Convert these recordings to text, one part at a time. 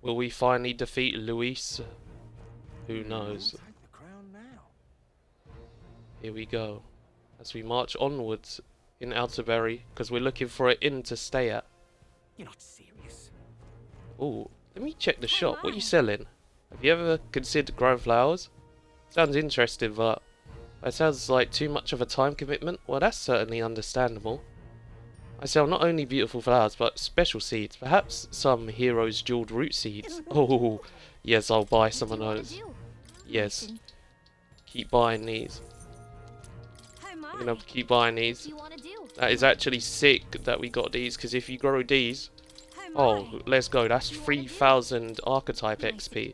Will we finally defeat Luis? Who knows? Take the crown now. Here we go. As we march onwards in Outerbury, because we're looking for an inn to stay at. You're not serious. Ooh, let me check the shop. What are you selling? Have you ever considered growing flowers? Sounds interesting, but it sounds like too much of a time commitment. Well, that's certainly understandable. I sell not only beautiful flowers, but special seeds. Perhaps some heroes' jeweled root seeds. Oh, yes, I'll buy some of those. Yes. Keep buying these. I'm gonna keep buying these. That is actually sick that we got these, because if you grow these... Oh, let's go. That's 3,000 archetype XP.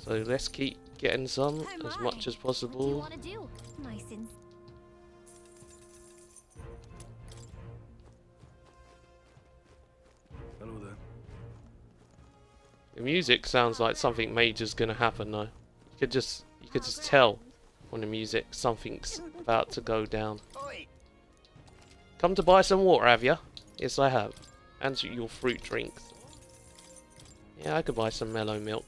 So let's keep getting some as much as possible. Hello there. The music sounds like something major's gonna happen though. You could just tell on the music something's about to go down. Come to buy some water, have ya? Yes, I have. And your fruit drinks. Yeah, I could buy some mellow milk.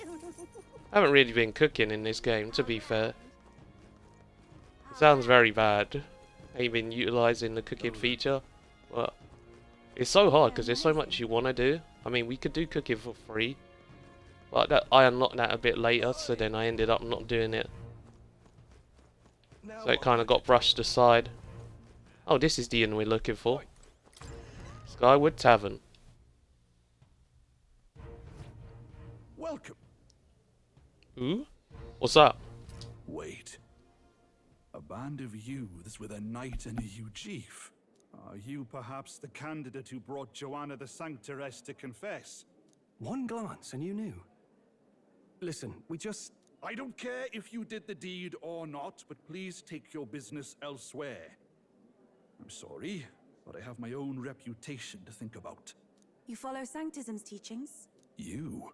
I haven't really been cooking in this game, to be fair. It sounds very bad. Ain't been utilising the cooking feature. But it's so hard because there's so much you want to do. I mean, we could do cooking for free. But I unlocked that a bit later, so then I ended up not doing it. So it kind of got brushed aside. Oh, this is the inn we're looking for. Skyward Tavern. Welcome. Ooh? What's that? Wait. A band of youths with a knight and a chief. Are you perhaps the candidate who brought Joanna the Sanctoress to confess? One glance and you knew. Listen, we just... I don't care if you did the deed or not, but please take your business elsewhere. I'm sorry, but I have my own reputation to think about. You follow Sanctism's teachings? You?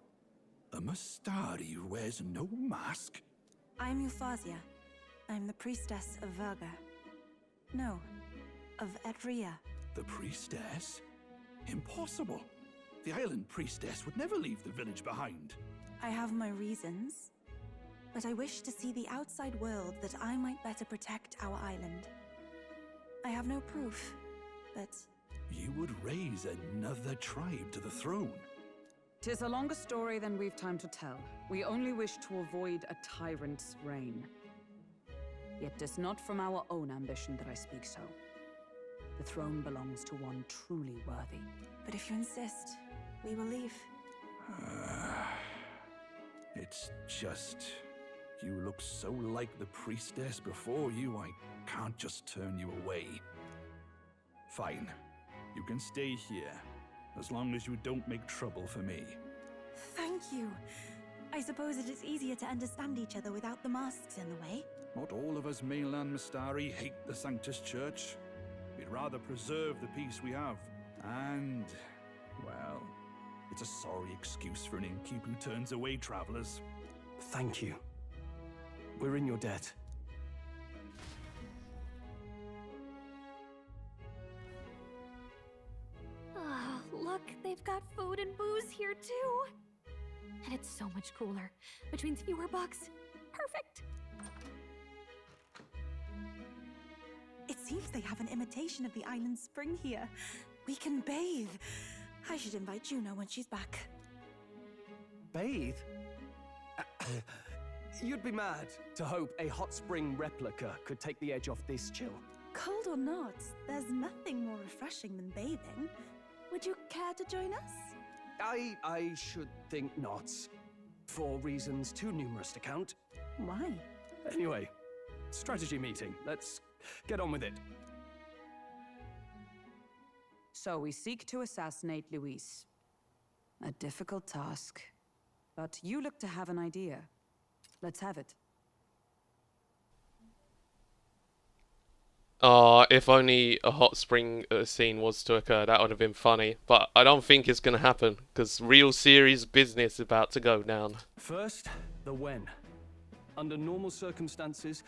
A Mastari who wears no mask? I'm Euphazia. I'm the priestess of Verga. No, of Edria. The priestess? Impossible. The island priestess would never leave the village behind. I have my reasons, but I wish to see the outside world that I might better protect our island. I have no proof, but... You would raise another tribe to the throne. 'Tis a longer story than we've time to tell. We only wish to avoid a tyrant's reign. Yet 'tis not from our own ambition that I speak so. The throne belongs to one truly worthy. But if you insist, we will leave. It's just... You look so like the priestess before you, I can't just turn you away. Fine. You can stay here, as long as you don't make trouble for me. Thank you. I suppose it is easier to understand each other without the masks in the way. Not all of us mainland Mastari hate the Sanctus Church. We'd rather preserve the peace we have. And, well, it's a sorry excuse for an innkeep who turns away travelers. Thank you. We're in your debt. Oh, look, they've got food and booze here too. And it's so much cooler, which means fewer bugs. Perfect. It seems they have an imitation of the island spring here. We can bathe. I should invite Juno when she's back. Bathe? You'd be mad to hope a hot spring replica could take the edge off this chill. Cold or not, there's nothing more refreshing than bathing. Would you care to join us? I should think not. For reasons too numerous to count. Why? Anyway, strategy meeting. Let's get on with it. So we seek to assassinate Luis. A difficult task. But you look to have an idea. Let's have it. If only a hot spring scene was to occur, that would have been funny. But I don't think it's going to happen, because real serious business is about to go down. First, the when. Under normal circumstances,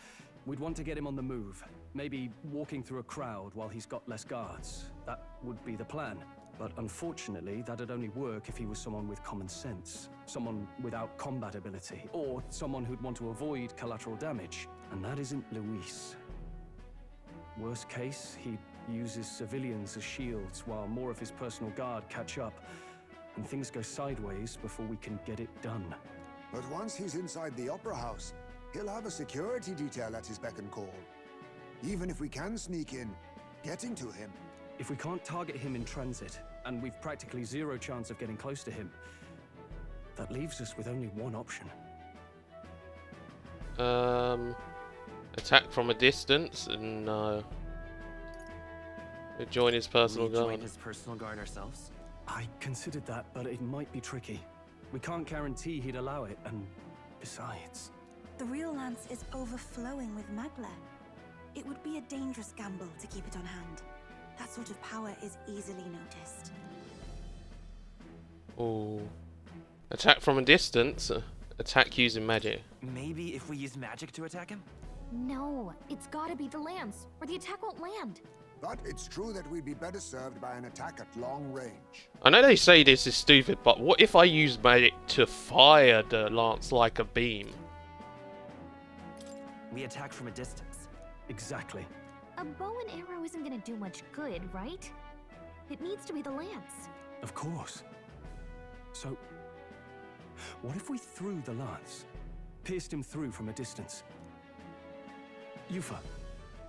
we'd want to get him on the move. Maybe walking through a crowd while he's got less guards. That would be the plan. But unfortunately, that'd only work if he was someone with common sense, someone without combat ability, or someone who'd want to avoid collateral damage. And that isn't Luis. Worst case, he uses civilians as shields while more of his personal guard catch up, and things go sideways before we can get it done. But once he's inside the Opera House, he'll have a security detail at his beck and call. Even if we can sneak in, getting to him. If we can't target him in transit, and we've practically zero chance of getting close to him, that leaves us with only one option. Attack from a distance and join his personal We join guard. his personal guard ourselves? I considered that, but it might be tricky. We can't guarantee he'd allow it, and besides... The real lance is overflowing with magla. It would be a dangerous gamble to keep it on hand. That sort of power is easily noticed. Oh. Attack from a distance. Attack using magic. Maybe if we use magic to attack him? No, it's gotta be the lance, or the attack won't land. But it's true that we'd be better served by an attack at long range. I know they say this is stupid, but what if I use magic to fire the lance like a beam? We attack from a distance. Exactly. A bow and arrow isn't gonna do much good, right? It needs to be the lance. Of course. So, what if we threw the lance? Pierced him through from a distance? Yufa,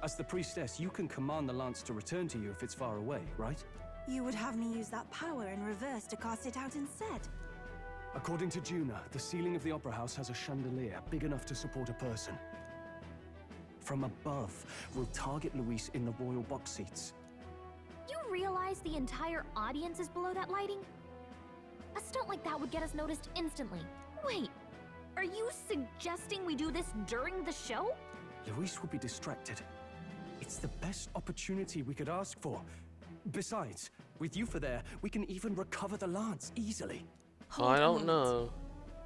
as the priestess, you can command the lance to return to you if it's far away, right? You would have me use that power in reverse to cast it out instead. According to Juna, the ceiling of the Opera House has a chandelier big enough to support a person. From above, we'll target Luis in the royal box seats. You realize the entire audience is below that lighting? A stunt like that would get us noticed instantly. Wait, are you suggesting we do this during the show? Luis will be distracted. It's the best opportunity we could ask for. Besides, with Yufa there, we can even recover the lance easily. Hold I a don't moment. know.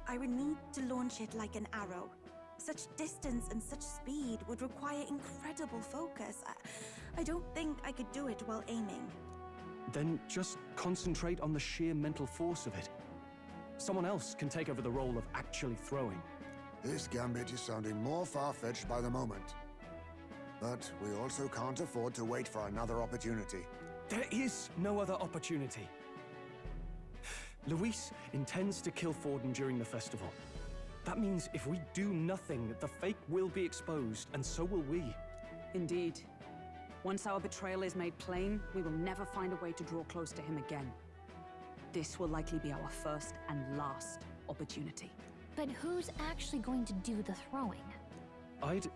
I would need to launch it like an arrow. Such distance and such speed would require incredible focus. I don't think I could do it while aiming. Then just concentrate on the sheer mental force of it. Someone else can take over the role of actually throwing. This gambit is sounding more far-fetched by the moment. But we also can't afford to wait for another opportunity. There is no other opportunity. Luis intends to kill Forden during the festival. That means if we do nothing, the fake will be exposed, and so will we. Indeed. Once our betrayal is made plain, we will never find a way to draw close to him again. This will likely be our first and last opportunity. But who's actually going to do the throwing? I'd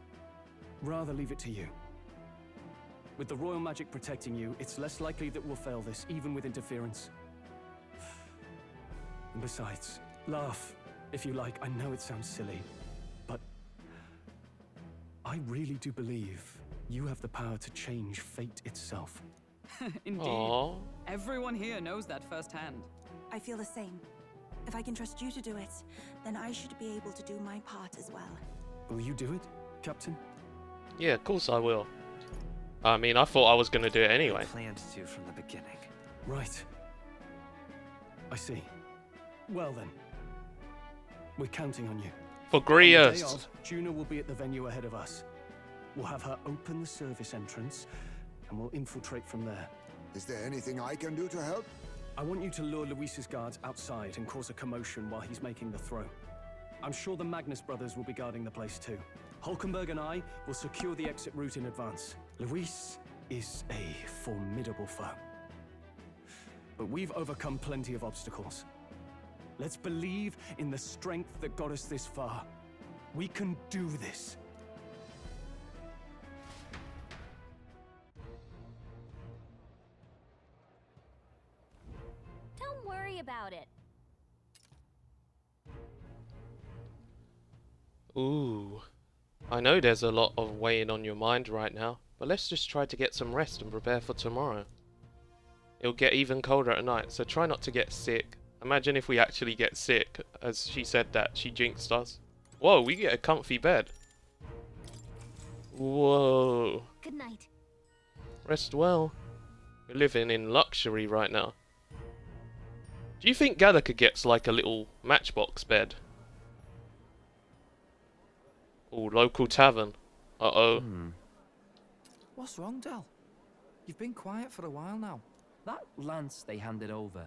rather leave it to you. With the royal magic protecting you, it's less likely that we'll fail this, even with interference. And besides, laugh if you like. I know it sounds silly, but I really do believe you have the power to change fate itself. Indeed. Aww. Everyone here knows that firsthand. I feel the same. If I can trust you to do it, then I should be able to do my part as well. Will you do it, Captain? Yeah, of course I will. I mean, I thought I was going to do it anyway. Planned to from the beginning. Right. I see. Well then. We're counting on you. For On the day Grias. of, Juna will be at the venue ahead of us. We'll have her open the service entrance, and we'll infiltrate from there. Is there anything I can do to help? I want you to lure Luis's guards outside and cause a commotion while he's making the throw. I'm sure the Magnus brothers will be guarding the place too. Hulkenberg and I will secure the exit route in advance. Luis is a formidable foe. But we've overcome plenty of obstacles. Let's believe in the strength that got us this far. We can do this. Don't worry about it. Ooh. I know there's a lot of weighing on your mind right now, but let's just try to get some rest and prepare for tomorrow. It'll get even colder at night, so try not to get sick. Imagine if we actually get sick, as she said that she jinxed us. Whoa, we get a comfy bed. Whoa. Good night. Rest well. We're living in luxury right now. Do you think Gallagher gets like a little matchbox bed? Oh, local tavern. Uh-oh. What's wrong, Del? You've been quiet for a while now. That lance they handed over,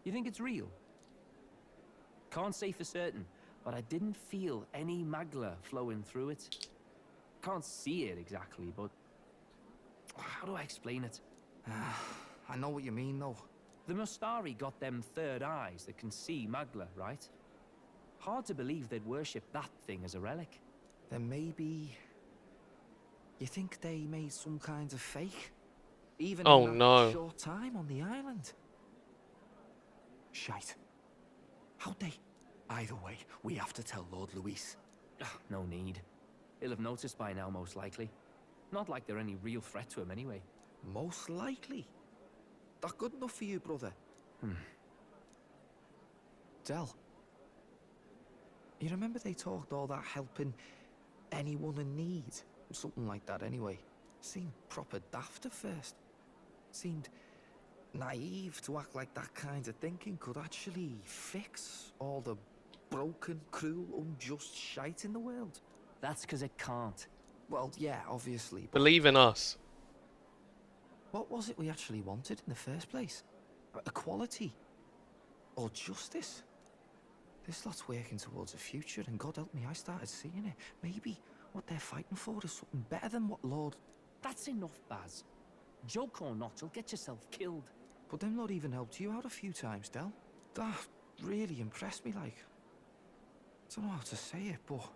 you think it's real? Can't say for certain, but I didn't feel any magla flowing through it. Can't see it exactly, but how do I explain it? I know what you mean, though. The Mustari got them third eyes that can see magla, right? Hard to believe they'd worship that thing as a relic. Then maybe... You think they made some kind of fake? Even Oh, in that no. short time on the island? Shite. How'd they? Either way, we have to tell Lord Luis. No need. He'll have noticed by now, most likely. Not like they're any real threat to him anyway. Most likely. That good enough for you, brother? Del. You remember they talked all that helping anyone in need? Something like that anyway. Seemed proper daft at first. Seemed naive to act like that kind of thinking could actually fix all the broken, cruel, unjust shite in the world. That's because it can't. Well, yeah, obviously. But Believe in us. what was it we actually wanted in the first place? Equality? Or justice? This lot's working towards a future, and God help me, I started seeing it. Maybe what they're fighting for is something better than what Lord... That's enough, Baz. Joke or not, you'll get yourself killed. But them lot even helped you out a few times, Del. That really impressed me, like... I don't know how to say it, but...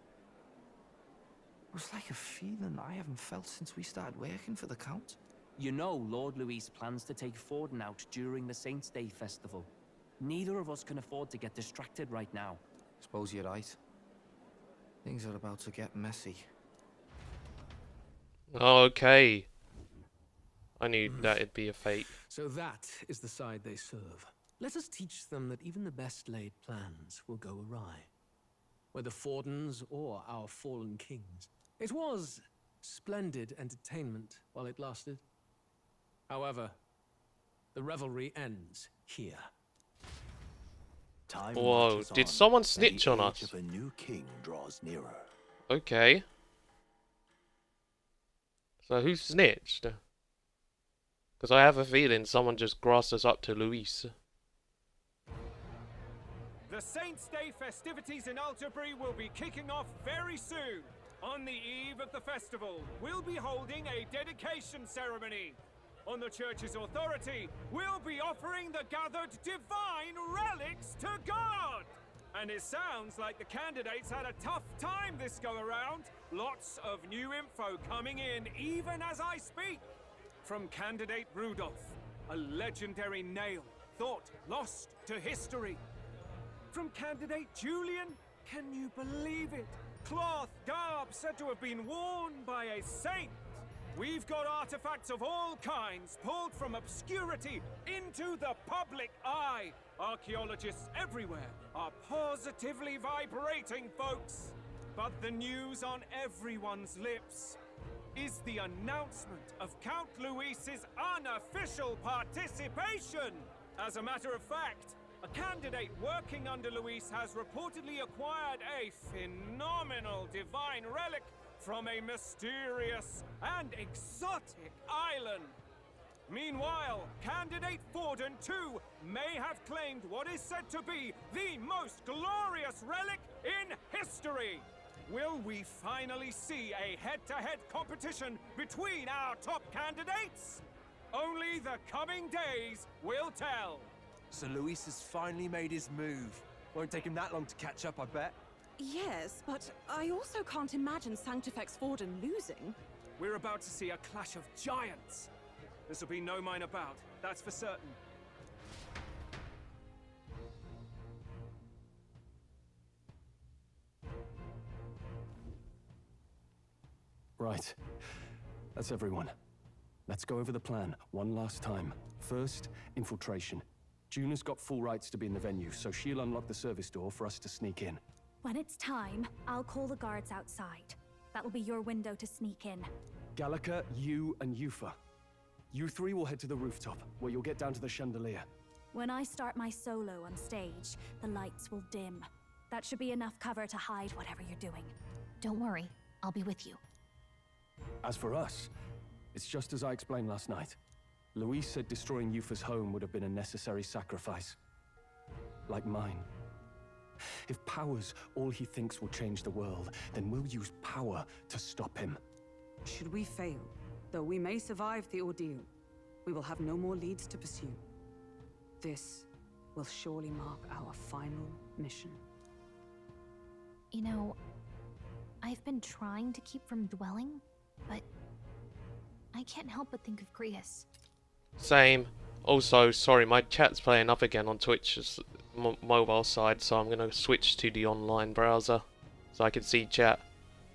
It was like a feeling I haven't felt since we started working for the Count. You know Lord Luis plans to take Forden out during the Saints' Day festival. Neither of us can afford to get distracted right now. Suppose you're right. Things are about to get messy. Okay. I knew that it'd be a fate. So that is the side they serve. Let us teach them that even the best laid plans will go awry. Whether Forden's or our fallen kings. It was splendid entertainment while it lasted. However, the revelry ends here. Time Whoa, marches did on, someone and snitch the on age us? of a new king draws nearer. Okay. So who snitched? Because I have a feeling someone just grassed us up to Luis. The Saints' Day festivities in Alderbury will be kicking off very soon. On the eve of the festival, we'll be holding a dedication ceremony. On the church's authority, we'll be offering the gathered divine relics to God. And it sounds like the candidates had a tough time this go around. Lots of new info coming in even as I speak. From candidate Rudolph, a legendary nail thought lost to history. From candidate Julian, can you believe it? Cloth garb said to have been worn by a saint. We've got artifacts of all kinds pulled from obscurity into the public eye. Archaeologists everywhere are positively vibrating, folks. But the news on everyone's lips is the announcement of Count Luis's unofficial participation. As a matter of fact, a candidate working under Luis has reportedly acquired a phenomenal divine relic from a mysterious and exotic island. Meanwhile, candidate Forden too may have claimed what is said to be the most glorious relic in history. Will we finally see a head-to-head competition between our top candidates? Only the coming days will tell. So Luis has finally made his move. Won't take him that long to catch up, I bet. Yes, but I also can't imagine Sanctifex Forden losing. We're about to see a clash of giants. This will be no mine about, that's for certain. Right. That's everyone. Let's go over the plan one last time. First, infiltration. Juna's got full rights to be in the venue, so she'll unlock the service door for us to sneak in. When it's time, I'll call the guards outside. That'll be your window to sneak in. Gallica, you and Yufa. You three will head to the rooftop, where you'll get down to the chandelier. When I start my solo on stage, the lights will dim. That should be enough cover to hide whatever you're doing. Don't worry, I'll be with you. As for us, it's just as I explained last night. Luis said destroying Yufa's home would have been a necessary sacrifice. Like mine. If power's all he thinks will change the world, then we'll use power to stop him. Should we fail, though we may survive the ordeal, we will have no more leads to pursue. This will surely mark our final mission. You know, I've been trying to keep from dwelling, but I can't help but think of Grius. Same. Also, sorry, my chat's playing up again on Twitch's mobile side, so I'm going to switch to the online browser so I can see chat.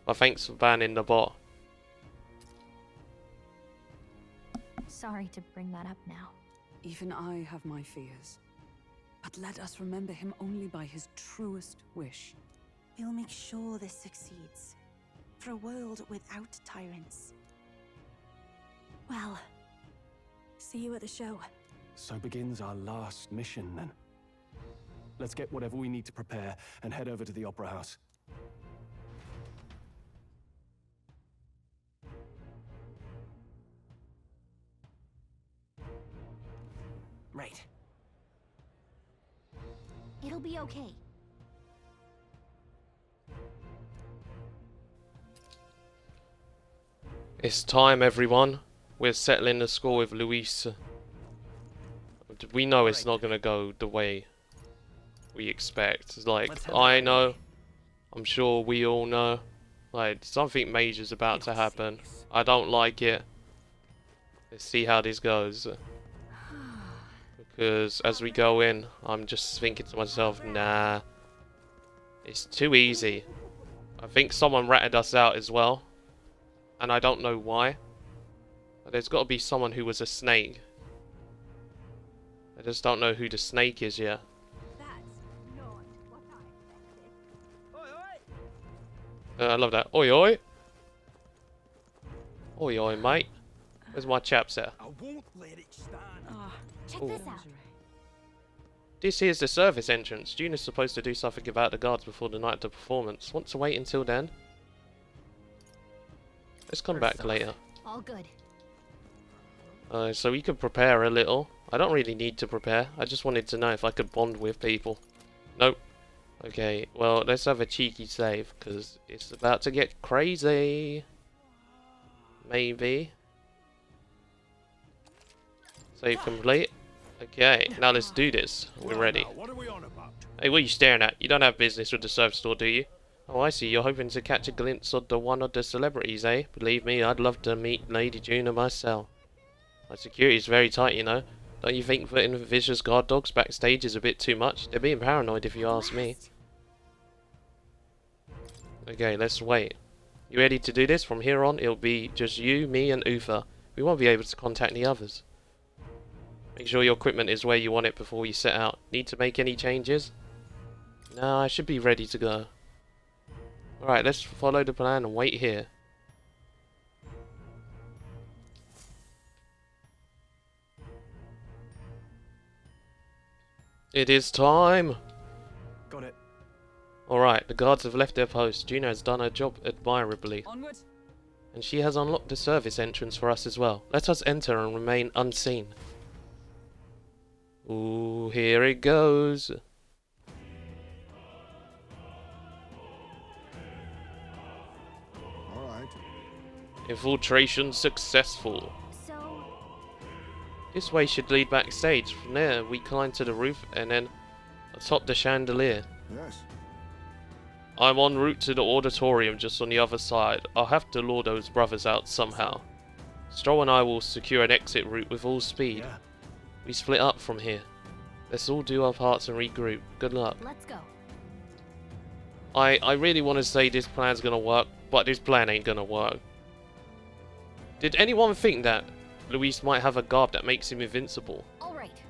But thanks for banning the bot. Sorry to bring that up now. Even I have my fears. But let us remember him only by his truest wish. We'll make sure this succeeds. For a world without tyrants. Well, see you at the show. So begins our last mission, then. Let's get whatever we need to prepare and head over to the Opera House. Right. It'll be okay. It's time, everyone. We're settling the score with Luis. We know it's not going to go the way we expect. Like, I know. I'm sure we all know. Like, something major's about to happen. I don't like it. Let's see how this goes. Because as we go in, I'm just thinking to myself, nah. It's too easy. I think someone ratted us out as well. And I don't know why. But there's got to be someone who was a snake. I just don't know who the snake is yet. I love that. Oi oi! Oi oi, mate. Where's my chaps at? I won't let it stand. Check Ooh. this out. This here's the service entrance. June is supposed to do something about the guards before the night of the performance. Want to wait until then? Let's come back later. All good. So we could prepare a little. I don't really need to prepare. I just wanted to know if I could bond with people. Nope. Okay, well, let's have a cheeky save, because it's about to get crazy. Maybe. Save complete. Okay, now let's do this. We're ready. What are we on about? Hey, what are you staring at? You don't have business with the service store, do you? Oh, I see. You're hoping to catch a glimpse of the one of the celebrities, eh? Believe me, I'd love to meet Lady Juna myself. My security is very tight, you know. Don't you think putting vicious guard dogs backstage is a bit too much? They're being paranoid if you ask me. Okay, let's wait. You ready to do this? From here on, it'll be just you, me, and Uther. We won't be able to contact the others. Make sure your equipment is where you want it before you set out. Need to make any changes? No, I should be ready to go. Alright, let's follow the plan and wait here. It is time! Got it. Alright, the guards have left their post. Juno has done her job admirably. Onward. And she has unlocked the service entrance for us as well. Let us enter and remain unseen. Ooh, here it goes. All right. Infiltration successful. So, This way should lead backstage. From there, we climb to the roof and then atop the chandelier. Yes. I'm en route to the auditorium just on the other side. I'll have to lure those brothers out somehow. Stroll and I will secure an exit route with all speed. Yeah. We split up from here. Let's all do our parts and regroup. Good luck. let's go. I really want to say this plan's gonna work, but this plan ain't gonna work. Did anyone think that Luis might have a garb that makes him invincible? All right.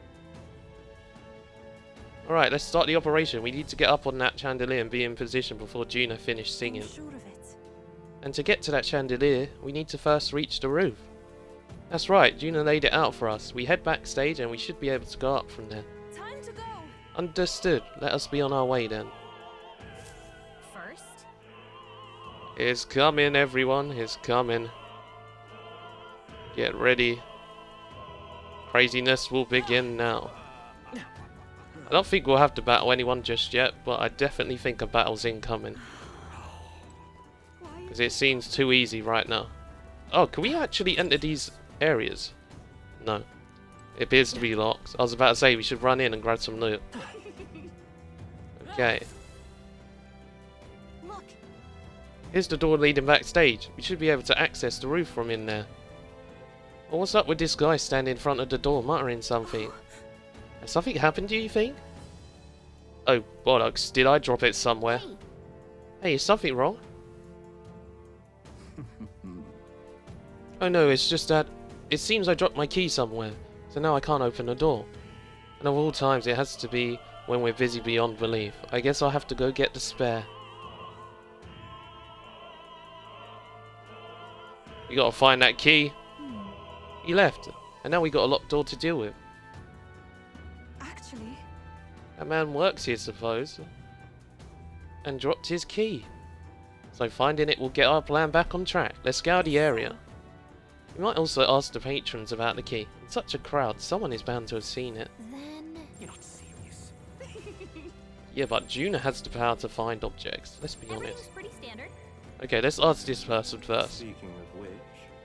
Alright, let's start the operation. We need to get up on that chandelier and be in position before Gina finishes singing. I'm sure of it. And to get to that chandelier, we need to first reach the roof. That's right, Gina laid it out for us. We head backstage and we should be able to go up from there. Understood. Let us be on our way then. First? It's coming, everyone. It's coming. Get ready. Craziness will begin now. I don't think we'll have to battle anyone just yet, but I definitely think a battle's incoming. Because it seems too easy right now. Oh, can we actually enter these areas? No. It appears to be locked. I was about to say we should run in and grab some loot. Okay. Look, Here's the door leading backstage. We should be able to access the roof from in there. Well, what's up with this guy standing in front of the door muttering something? Has something happened, do you think? Oh, bollocks. Did I drop it somewhere? Hey, is something wrong? Oh no, it's just that it seems I dropped my key somewhere, so now I can't open the door. And of all times, it has to be when we're busy beyond belief. I guess I'll have to go get the spare. We gotta find that key. He left, and now we got a locked door to deal with. Actually, That man works here, suppose. And dropped his key. So finding it will get our plan back on track. Let's scour the area. We might also ask the patrons about the key. In such a crowd, someone is bound to have seen it. Then... You're not serious. Yeah, but Juna has the power to find objects. Let's be everything's honest. pretty standard. Okay, let's ask this person first. Speaking of which...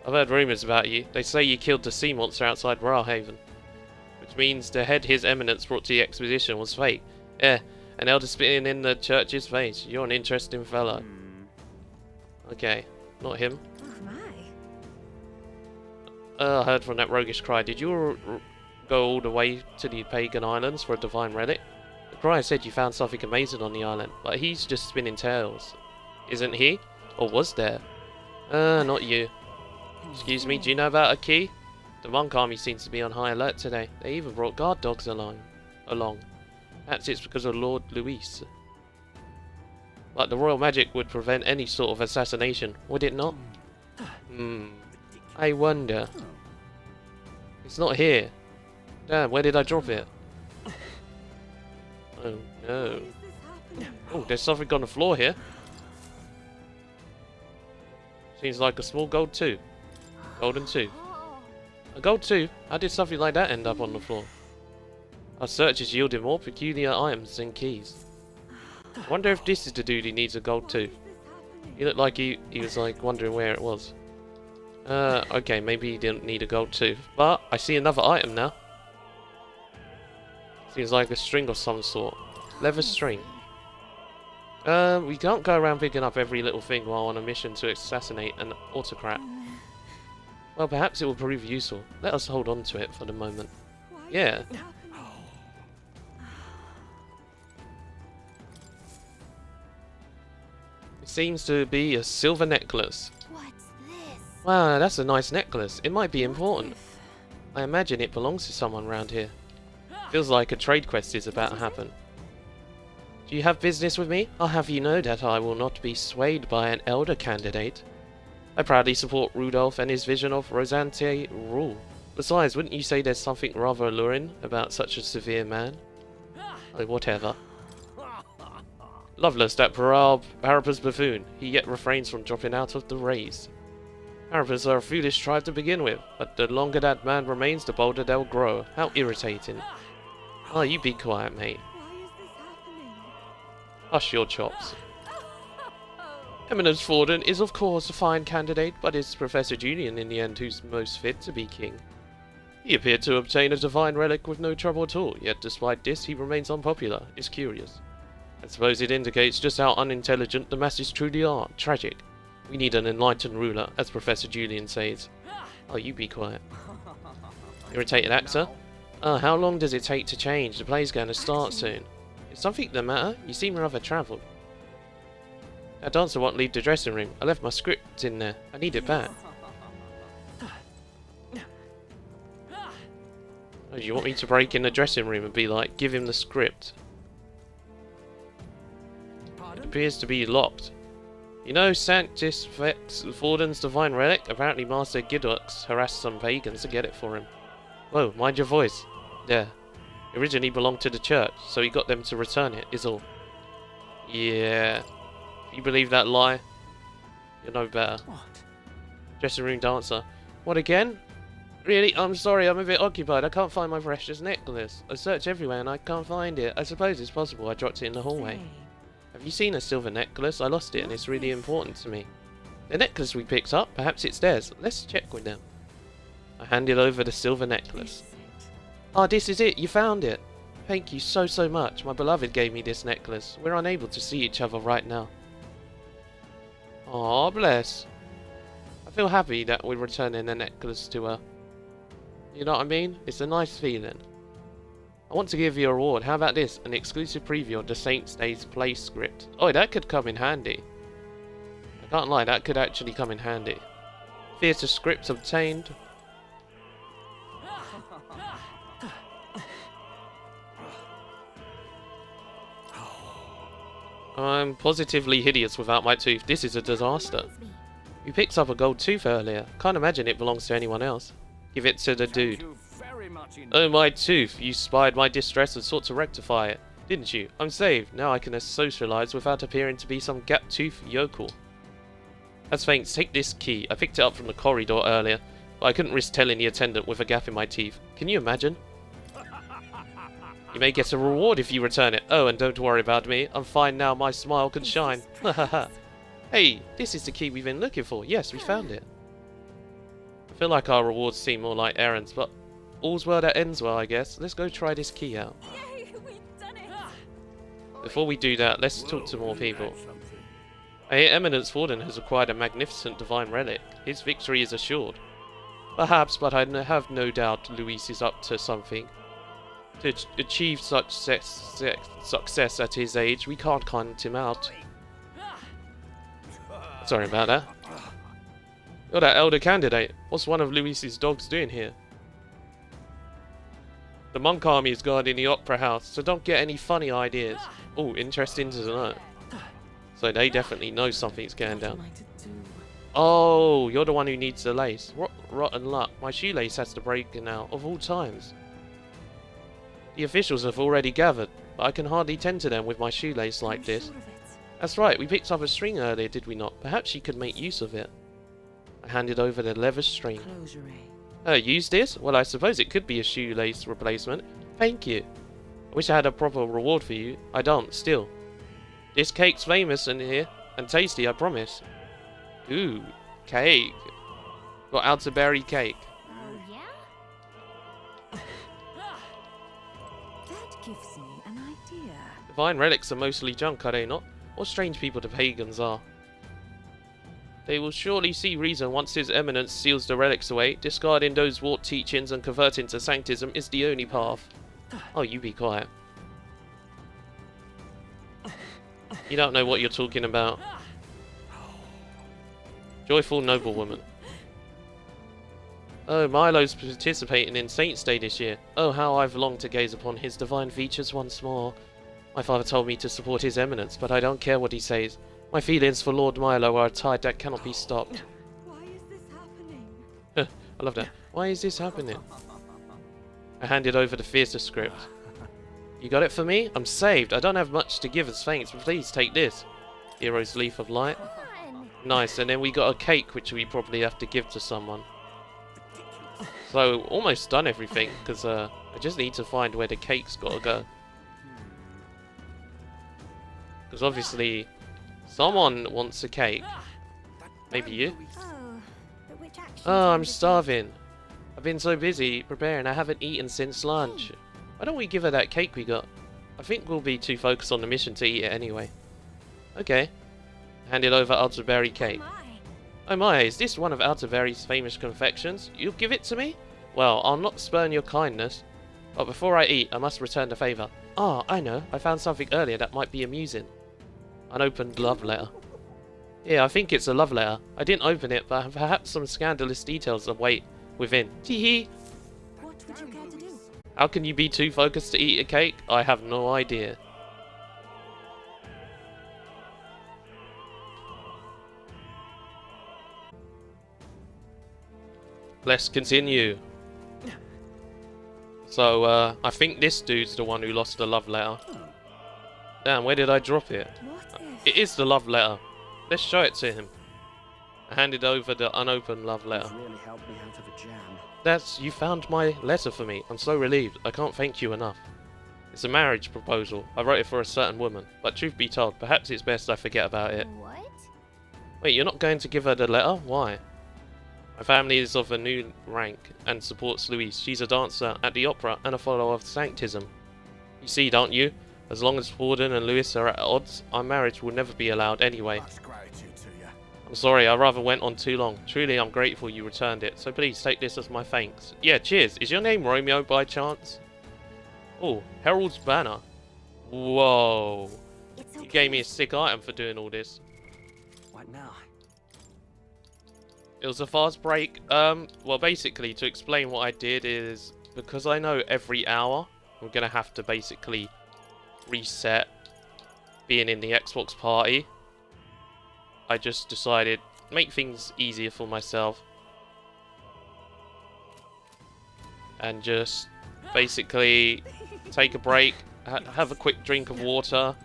I've heard rumours about you. They say you killed the sea monster outside Railhaven. Which means the head His Eminence brought to the exposition was fake. Yeah, an elder spitting in the church's face. You're an interesting fellow. Okay, not him. oh my. I heard from that roguish cry. Did you go all the way to the pagan islands for a divine relic? The crier said you found something amazing on the island, but he's just spinning tales. Isn't he? Or was there? Not you. Excuse me, do you know about a key? The monk army seems to be on high alert today. They even brought guard dogs along. Perhaps it's because of Lord Luis. But the royal magic would prevent any sort of assassination, would it not? I wonder. It's not here. Damn, where did I drop it? Oh no. Oh, there's something on the floor here. Seems like a small gold too. Golden too. A gold too? How did something like that end up on the floor? Our searches yielded more peculiar items than keys. I wonder if this is the dude who needs a gold tooth. He looked like he was like wondering where it was. Okay, maybe he didn't need a gold tooth. But I see another item now. Seems like a string of some sort. Leather string. We can't go around picking up every little thing while on a mission to assassinate an autocrat. Well, perhaps it will prove useful. Let us hold on to it for the moment. Yeah. It seems to be a silver necklace. What's this? Wow, that's a nice necklace. It might be important. I imagine it belongs to someone around here. Feels like a trade quest is about to happen. Do you have business with me? I'll have you know that I will not be swayed by an elder candidate. I proudly support Rudolph and his vision of Rosante rule. Besides, wouldn't you say there's something rather alluring about such a severe man? Oh, whatever. Loveless, that Parapa's buffoon. He yet refrains from dropping out of the race. Parapas are a foolish tribe to begin with, but the longer that man remains, the bolder they'll grow. How irritating. Oh, you be quiet, mate. Hush your chops. Eminence Forden is of course a fine candidate, but it's Professor Julian in the end who's most fit to be king. He appeared to obtain a divine relic with no trouble at all, yet despite this he remains unpopular. It's curious. I suppose it indicates just how unintelligent the masses truly are. Tragic. We need an enlightened ruler, as Professor Julian says. Oh, you be quiet. Irritated actor? How long does it take to change? The play's going to start soon. Is something the matter? You seem rather travelled. That dancer won't leave the dressing room. I left my script in there. I need it back. Oh, you want me to break in the dressing room and be like, give him the script? It appears to be locked. You know, Sanctus Vex Forden's divine relic? Apparently Master Gidux harassed some pagans to get it for him. Whoa, mind your voice. There. It originally belonged to the church, so he got them to return it, is all. Yeah. If you believe that lie, you'll know better. What? Dressing room dancer. What again? Really? I'm sorry, I'm a bit occupied. I can't find my precious necklace. I searched everywhere and I can't find it. I suppose it's possible I dropped it in the hallway. Have you seen a silver necklace? I lost it and it's really important to me. The necklace we picked up, perhaps it's theirs. Let's check with them. I handed over the silver necklace. Ah, this is it. You found it. Thank you so much. My beloved gave me this necklace. We're unable to see each other right now. Aw, bless. I feel happy that we're returning the necklace to her. You know what I mean? It's a nice feeling. I want to give you a reward. How about this? An exclusive preview of the Saints Days play script. Oh, that could come in handy. I can't lie, that could actually come in handy. Theatre script obtained. I'm positively hideous without my tooth. This is a disaster. You picked up a gold tooth earlier. Can't imagine it belongs to anyone else. Give it to the dude. Oh, my tooth. You spied my distress and sought to rectify it, didn't you? I'm saved. Now I can socialise without appearing to be some gap-toothed yokel. As thanks, take this key. I picked it up from the corridor earlier, but I couldn't risk telling the attendant with a gap in my teeth. Can you imagine? You may get a reward if you return it. Oh, and don't worry about me. I'm fine now. My smile can shine. Hey, this is the key we've been looking for. Yes, we found it. I feel like our rewards seem more like errands, but all's well that ends well, I guess. Let's go try this key out. Yay, we've done it! Before we do that, let's talk to more people. I hear Eminence Warden has acquired a magnificent divine relic. His victory is assured. Perhaps, but I have no doubt Luis is up to something. To achieve such success at his age, we can't count him out. Sorry about that. You're that elder candidate. What's one of Luis's dogs doing here? The monk army is guarding the opera house, so don't get any funny ideas. Oh, interesting to know. So they definitely know something's going down. Oh, you're the one who needs the lace. Rotten luck. My shoelace has to break now, of all times. The officials have already gathered, but I can hardly tend to them with my shoelace like this. That's right, we picked up a string earlier, did we not? Perhaps she could make use of it. I handed over the leather string. Use this? Well, I suppose it could be a shoelace replacement. Thank you. I wish I had a proper reward for you. I don't, still. This cake's famous in here, and tasty, I promise. Ooh, cake. Got elderberry cake. Oh, yeah? That gives me an idea. Divine relics are mostly junk, are they not? What strange people the pagans are. They will surely see reason once His Eminence seals the relics away. Discarding those warped teachings and converting to sanctism is the only path. Oh, you be quiet. You don't know what you're talking about. Joyful noblewoman. Oh, Milo's participating in Saints' Day this year. Oh, how I've longed to gaze upon his divine features once more. My father told me to support His Eminence, but I don't care what he says. My feelings for Lord Milo are a tide that cannot be stopped. Why is this happening? I love that. Why is this happening? I handed over the theatre script. You got it for me? I'm saved. I don't have much to give as thanks, but please take this. Hero's Leaf of Light. Nice, and then we got a cake which we probably have to give to someone. So, almost done everything, because I just need to find where the cake's got to go. Because obviously, someone wants a cake. Maybe you? Oh, I'm starving. I've been so busy preparing, I haven't eaten since lunch. Why don't we give her that cake we got? I think we'll be too focused on the mission to eat it anyway. Okay. Handed over elderberry cake. Oh my, is this one of Elderberry's famous confections? You'll give it to me? Well, I'll not spurn your kindness. But before I eat, I must return the favour. Ah, I know. I found something earlier that might be amusing. Unopened love letter. Yeah, I think it's a love letter. I didn't open it, but perhaps some scandalous details await within. Tee-hee! What would you care to do? How can you be too focused to eat a cake? I have no idea. Let's continue. So, I think this dude's the one who lost the love letter. Damn, where did I drop it? It is the love letter. Let's show it to him. I handed over the unopened love letter. Really helped me out of a jam. You found my letter for me. I'm so relieved. I can't thank you enough. It's a marriage proposal. I wrote it for a certain woman. But truth be told, perhaps it's best I forget about it. What? Wait, you're not going to give her the letter? Why? My family is of a new rank and supports Louise. She's a dancer at the opera and a follower of Sanctism. You see, don't you? As long as Warden and Louis are at odds, our marriage will never be allowed anyway. Much gratitude to you. I'm sorry, I rather went on too long. Truly, I'm grateful you returned it, so please take this as my thanks. Yeah, cheers. Is your name Romeo by chance? Oh, Herald's Banner. Whoa. You gave me a sick item for doing all this. What now? It was a fast break. Well, basically, to explain what I did is, because I know every hour, I'm going to have to basically reset being in the Xbox party. I just decided make things easier for myself and just basically take a break, have a quick drink of water,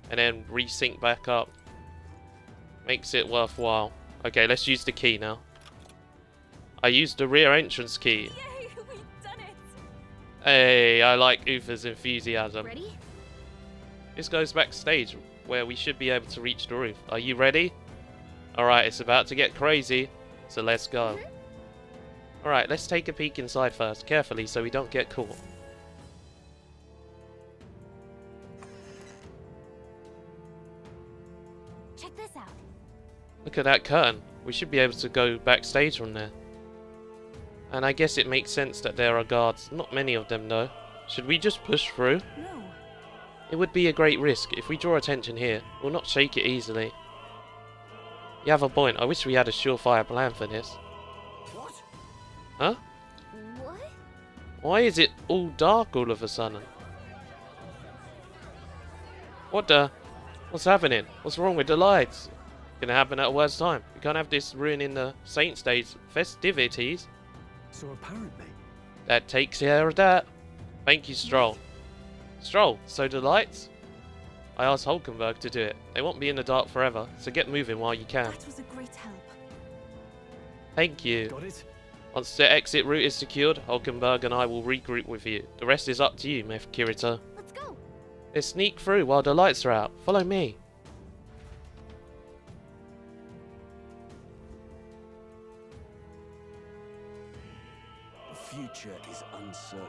and then resync back up. Makes it worthwhile. Okay, let's use the key now. I used the rear entrance key. Yay, we've done it! Hey, I like Uther's enthusiasm. Ready? This goes backstage, where we should be able to reach the roof. Are you ready? Alright, it's about to get crazy, so let's go. Alright, let's take a peek inside first, carefully so we don't get caught. Check this out. Look at that curtain. We should be able to go backstage from there. And I guess it makes sense that there are guards. Not many of them though. Should we just push through? No. It would be a great risk. If we draw attention here, we'll not shake it easily. You have a point. I wish we had a surefire plan for this. What? Huh? What? Why is it all dark all of a sudden? What the? What's happening? What's wrong with the lights? Gonna happen at a worse time. We can't have this ruining the Saints' Day's festivities. So apparently... That takes care of that. Thank you, Stroll. Stroll, so the lights? I asked Hulkenberg to do it. They won't be in the dark forever, so get moving while you can. That was a great help. Thank you. Got it? Once the exit route is secured, Hulkenberg and I will regroup with you. The rest is up to you, Methodkirito. Let's go. Let's sneak through while the lights are out. Follow me. The future is uncertain.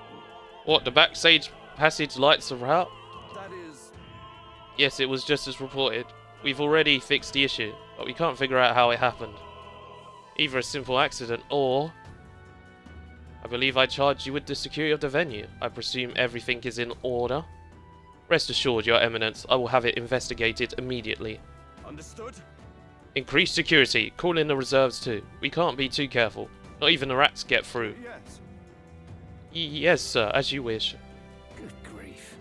What, the backstage passage lights are out? That is... Yes, it was just as reported. We've already fixed the issue, but we can't figure out how it happened. Either a simple accident or... I believe I charged you with the security of the venue. I presume everything is in order. Rest assured, Your Eminence, I will have it investigated immediately. Understood? Increase security. Call in the reserves too. We can't be too careful. Not even the rats get through. Yes. Yes, sir, as you wish. Good grief.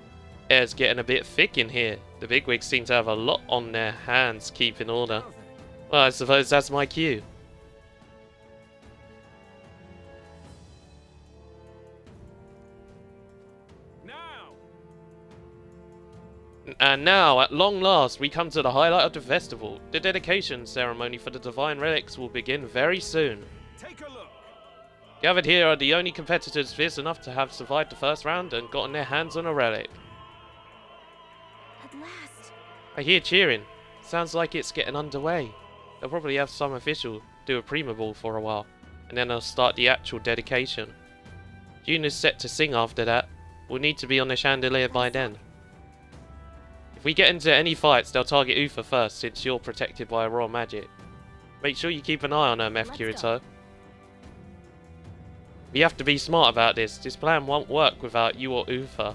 Air's getting a bit thick in here. The bigwigs seem to have a lot on their hands keeping order. Well, I suppose that's my cue. Now! And now, at long last, we come to the highlight of the festival. The dedication ceremony for the Divine Relics will begin very soon. Take a look! Gathered here are the only competitors fierce enough to have survived the first round and gotten their hands on a relic. At last. I hear cheering. Sounds like it's getting underway. They'll probably have some official do a prima ball for a while, and then they'll start the actual dedication. June is set to sing after that. We'll need to be on the chandelier by then. If we get into any fights, they'll target Uther first, since you're protected by a royal magic. Make sure you keep an eye on her, Methodkirito. We have to be smart about this. This plan won't work without you or Uther.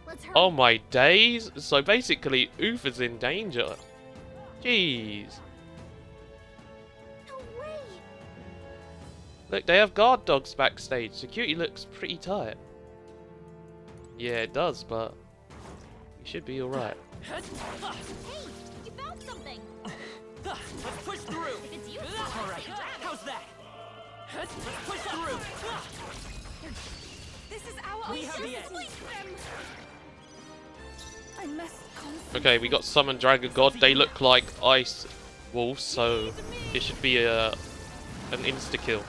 Let's hurry. Oh my days! So basically, Uther's in danger. Jeez. No way. Look, they have guard dogs backstage. Security looks pretty tight. Yeah, it does, but we should be alright. Hey, you found something. Let's push through. If it's useful. All right. How's that? Let's push through. This is our We have the edge. I must concentrate. Okay, we got Summon Dragon God. They look like ice wolves, so it should be an insta-kill.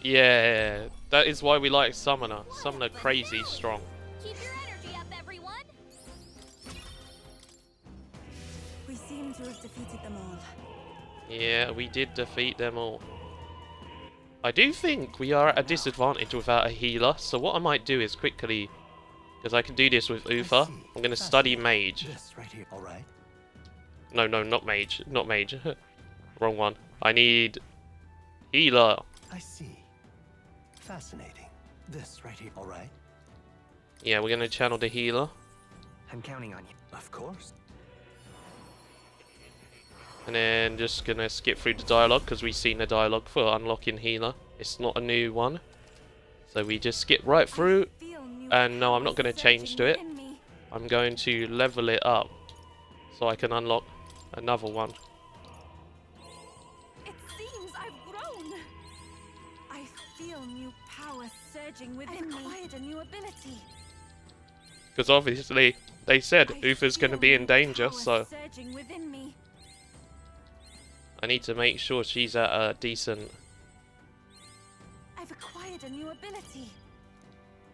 Yeah, that is why we like Summoner. Summoner crazy strong. Keep your energy up, everyone. We seem to have defeated them all. Yeah, we did defeat them all. I do think we are at a disadvantage without a healer, so what I might do is quickly, because I can do this with Uther, I'm going to study Mage. This right here, all right? No, not Mage. Not Mage. Wrong one. I need healer. I see. Fascinating. This right here, all right? Yeah, we're going to channel the healer. I'm counting on you. Of course. And then just going to skip through the dialogue, because we've seen the dialogue for unlocking healer. It's not a new one. So we just skip right through. And no, I'm not going to change to it. I'm going to level it up so I can unlock another one. It seems I've grown. I feel new power surging within me. I've acquired a new ability. Because obviously they said Uther's going to be in danger, so Surging within me. I need to make sure she's at a decent... I've acquired a new ability.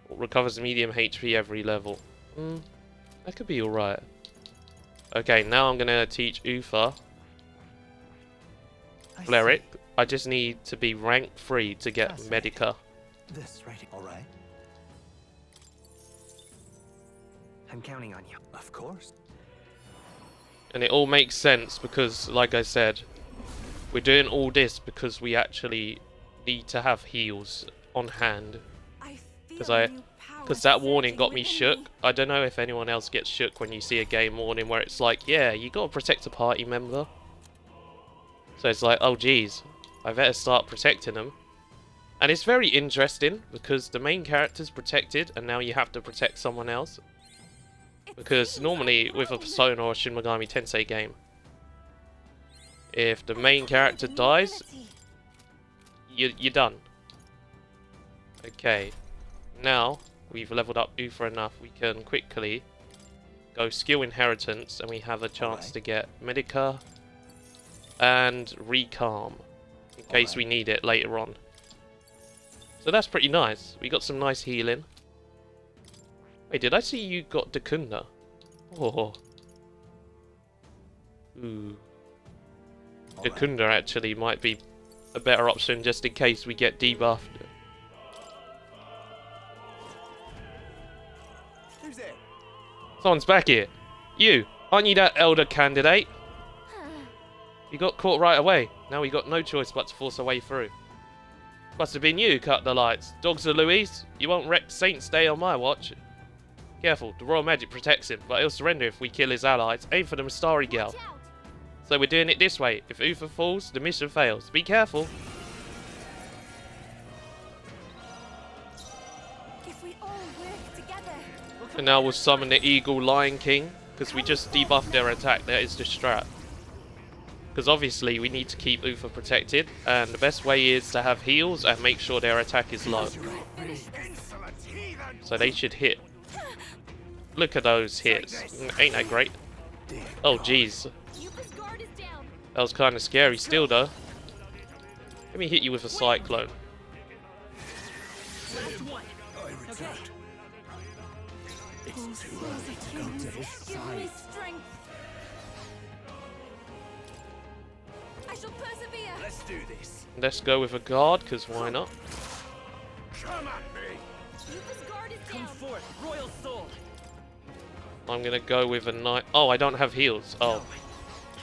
Recovers medium HP every level. That could be alright. Okay, now I'm going to teach Uther Cleric. I just need to be rank 3 to get Medica. This right here, all right? I'm counting on you. Of course. And it all makes sense because, like I said, we're doing all this because we actually need to have heals on hand. Because that warning got me shook. I don't know if anyone else gets shook when you see a game warning where it's like, yeah, you gotta protect a party member. So it's like, oh geez, I better start protecting them. And it's very interesting because the main character's protected and now you have to protect someone else. Because normally with a Persona or Shin Megami Tensei game, if the main character dies, you're done. Okay, now we've leveled up Uther enough, we can quickly go skill inheritance and we have a chance to get Medica and Recalm in case we need it later on. So that's pretty nice. We got some nice healing. Wait, did I see you got Dakunda? Oh. Ooh. Dakunda actually might be a better option just in case we get debuffed. Who's there? Someone's back here. You! Aren't you that elder candidate? You got caught right away. Now we got no choice but to force our way through. Must have been you who cut the lights. Dogs of Louise, you won't wreck Saint's Day on my watch. Careful, the royal magic protects him, but he'll surrender if we kill his allies. Aim for the Mistari gal. So we're doing it this way. If Uther falls, the mission fails. Be careful. If we all work together. And now we'll summon the Eagle Lion King, because we just debuffed their attack. That is the strat. Because obviously we need to keep Uther protected, and the best way is to have heals and make sure their attack is low. So they should hit. Look at those hits. Ain't that great? Oh jeez. That was kind of scary still though. Let me hit you with a cyclone. I shall persevere. Let's do this. Let's go with a guard, because why not? Come at me. Come forth, royal soul. I'm gonna go with a knight. Oh, I don't have heals. Oh.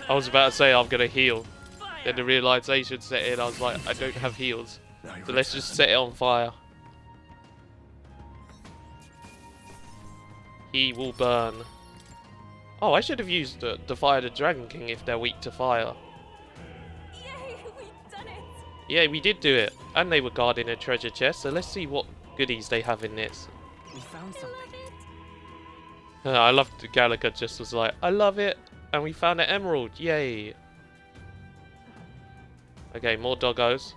I was about to say I'm gonna heal. Then the realization set in, I was like, I don't have heals. So let's just set it on fire. He will burn. Oh, I should have used the Fire the Dragon King if they're weak to fire. Yay, we've done it. Yeah, we did do it. And they were guarding a treasure chest, so let's see what goodies they have in this. We found something. I loved Gallagher just was like, I love it. And we found an emerald. Yay. Okay, more doggos.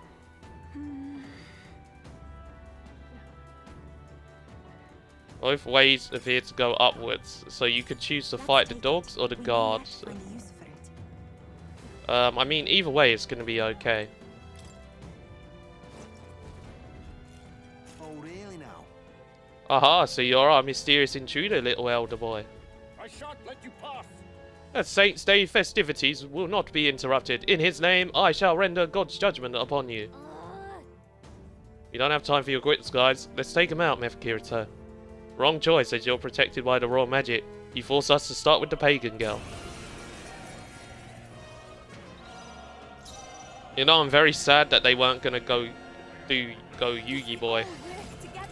Both ways appear to go upwards, so you could choose to fight the dogs or the guards. I mean, either way it's going to be okay. Oh, really now? Aha, so you're our mysterious intruder, little elder boy. I shan't let you pass. The Saints' Day festivities will not be interrupted. In his name, I shall render God's judgment upon you. You don't have time for your quits, guys. Let's take him out, Methodkirito. Wrong choice, as you're protected by the royal magic. You force us to start with the pagan girl. You know, I'm very sad that they weren't gonna go Yugi boy,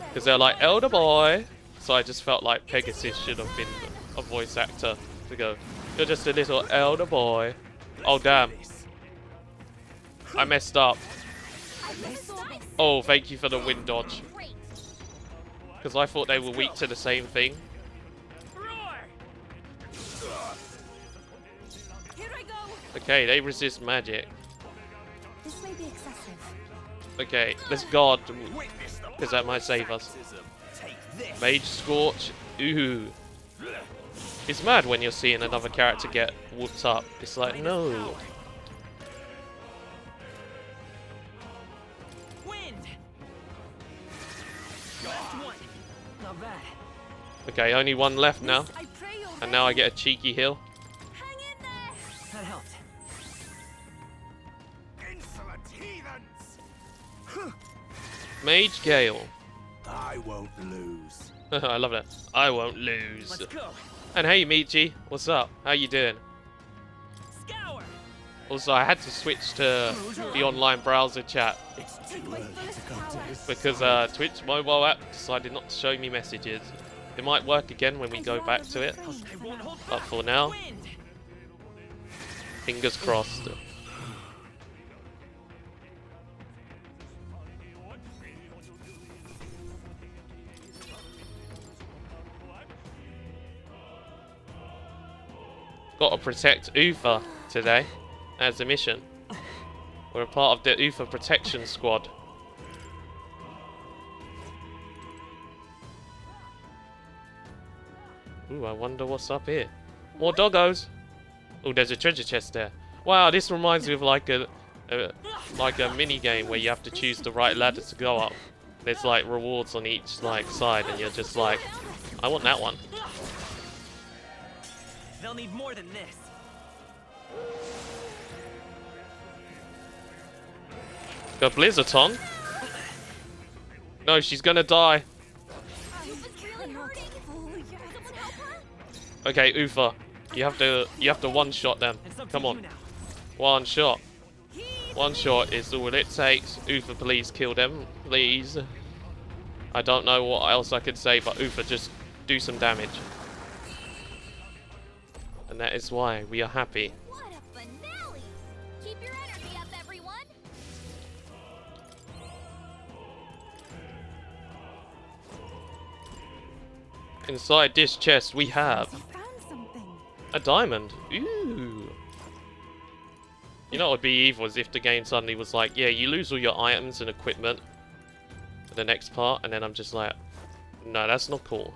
because they're like elder boy. So I just felt like Pegasus should have been a voice actor to go. You're just a little elder boy. Oh damn! I messed up. Oh, thank you for the wind dodge. Because I thought they were weak to the same thing. Okay, they resist magic. This may be excessive. Okay, let's guard, because that might save us. Mage Scorch. Ooh. It's mad when you're seeing another character get whooped up. It's like, no. Okay, only one left now. And now I get a cheeky heal. That helped. Mage Gale. I won't lose. I love that. I won't lose. Let's go. And hey Michi, what's up? How you doing? Scour. Also, I had to switch to the online browser chat because Twitch mobile app decided not to show me messages. It might work again when we go back to it, but for now, fingers crossed. Got to protect Uther today as a mission. We're a part of the Uther protection squad. Ooh, I wonder what's up here. More doggos. Oh, there's a treasure chest there. Wow, this reminds me of like a mini game where you have to choose the right ladder to go up. There's like rewards on each like side, and you're just like, I want that one. They'll need more than this. Got Blizzard on. No, she's gonna die. Okay, Uther, you have to one shot them. Come on, one shot. One shot is all it takes. Uther, please kill them, please. I don't know what else I could say, but Uther, just do some damage. And that is why we are happy. What a finale! Keep your energy up, everyone. Inside this chest we have a diamond. Ooh. You know what would be evil is if the game suddenly was like, yeah, you lose all your items and equipment for the next part, and then I'm just like, no, that's not cool.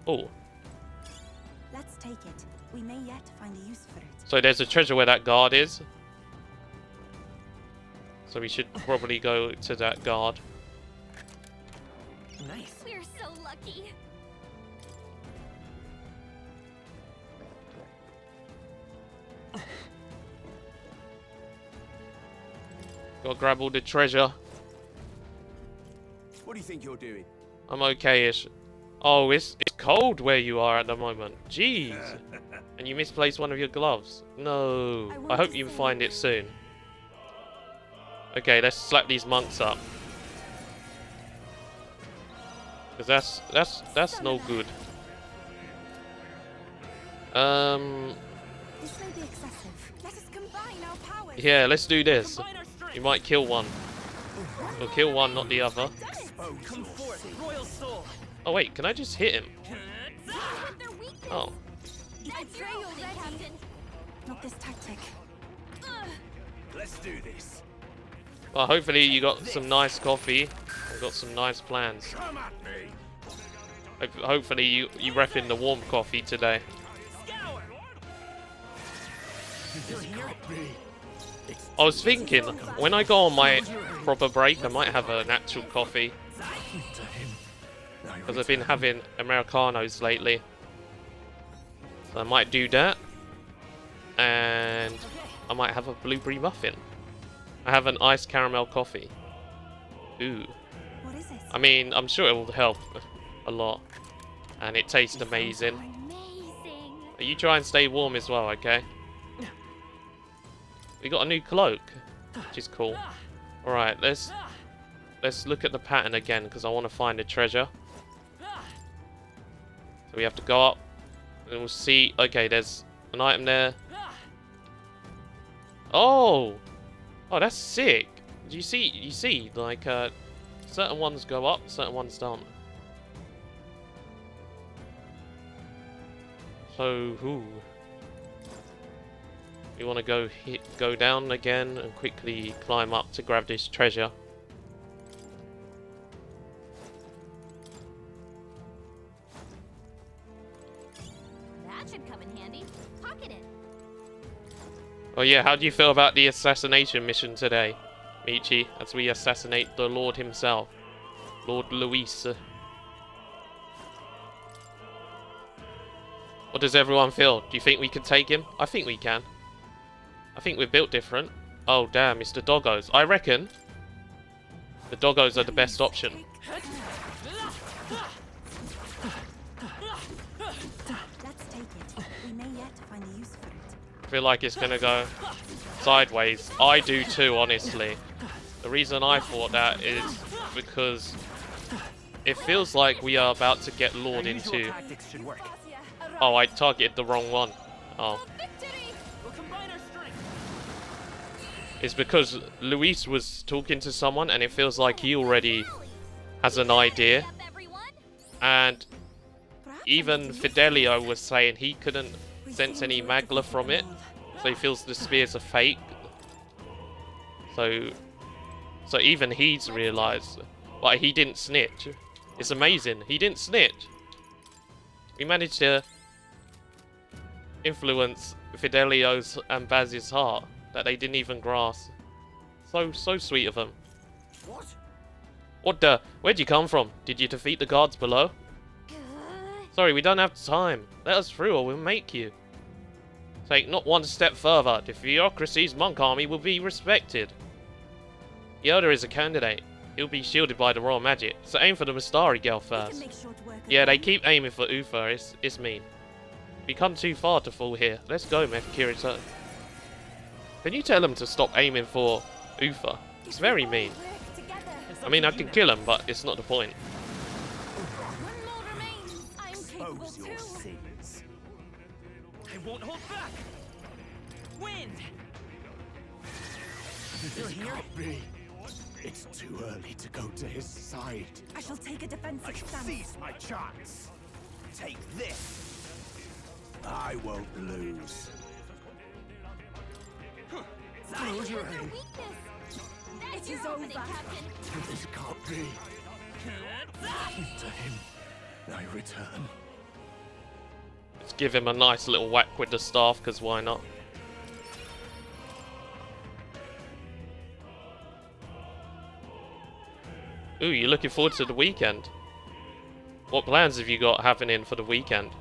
Oh. Let's take it. We may yet find a use for it. So there's a treasure where that guard is. So we should probably go to that guard. Nice. We're so lucky. Gotta grab all the treasure. What do you think you're doing? I'm okay-ish. Oh, it's cold where you are at the moment. Jeez. And you misplaced one of your gloves. No. I hope you find it soon. Okay, let's slap these monks up. Because that's no good. This may be excessive. Let us combine our powers. Yeah, let's do this. You might kill one. Or kill one, not the other. Come forth, royal soul. Oh wait, can I just hit him? Oh. That's your opening, Captain. Not this tactic. Let's do this. Well, hopefully you got some nice coffee and got some nice plans. Come at me. Hopefully you repping the warm coffee today. I was thinking, when I go on my proper break, I might have an actual coffee. Because I've been having Americanos lately. So I might do that. And I might have a blueberry muffin. I have an iced caramel coffee. Ooh. What is it? I mean, I'm sure it will help a lot. And it tastes amazing. You try and stay warm as well, okay? We got a new cloak, which is cool. Alright, let's look at the pattern again, because I want to find a treasure. So we have to go up, and we'll see. Okay, there's an item there. Oh! Oh, that's sick. Do you see, like, certain ones go up, certain ones don't. So, ooh. We want to go down again and quickly climb up to grab this treasure. That should come in handy. Pocket it. Oh yeah, how do you feel about the assassination mission today, Michi, as we assassinate the Lord himself, Lord Luis? What does everyone feel? Do you think we can take him? I think we can. I think we're built different. Oh damn, it's the doggos. I reckon the doggos are the best option. Let's take it. We may yet find a use for it. I feel like it's gonna go sideways. I do too, honestly. The reason I thought that is because it feels like we are about to get lured into... Oh, I targeted the wrong one. Oh. It's because Luis was talking to someone and it feels like he already has an idea. And even Fidelio was saying he couldn't sense any magla from it. So he feels the spears are fake. So even he's realised. But he didn't snitch. It's amazing. He didn't snitch. We managed to influence Fidelio's and Baz's heart that they didn't even grasp. So sweet of them. What? What the? Where'd you come from? Did you defeat the guards below? Sorry, we don't have time. Let us through or we'll make you. Take not one step further. The Theocracy's monk army will be respected. Yoda is a candidate. He'll be shielded by the royal magic. So aim for the Mistari girl first. Yeah, they keep aiming for Ufa. It's mean. We come too far to fall here. Let's go, Methodkirito. Can you tell them to stop aiming for Ufa? It's very mean. I mean, I can kill him, but it's not the point. Expose your sins. I won't hold back. Wind. This can't be. It's too early to go to his side. I shall take a defensive I shall stance. seize my chance. Take this. I won't lose. It is over. This can't be. To him, I return. Let's give him a nice little whack with the staff, because why not? Ooh, you're looking forward to the weekend. What plans have you got happening for the weekend?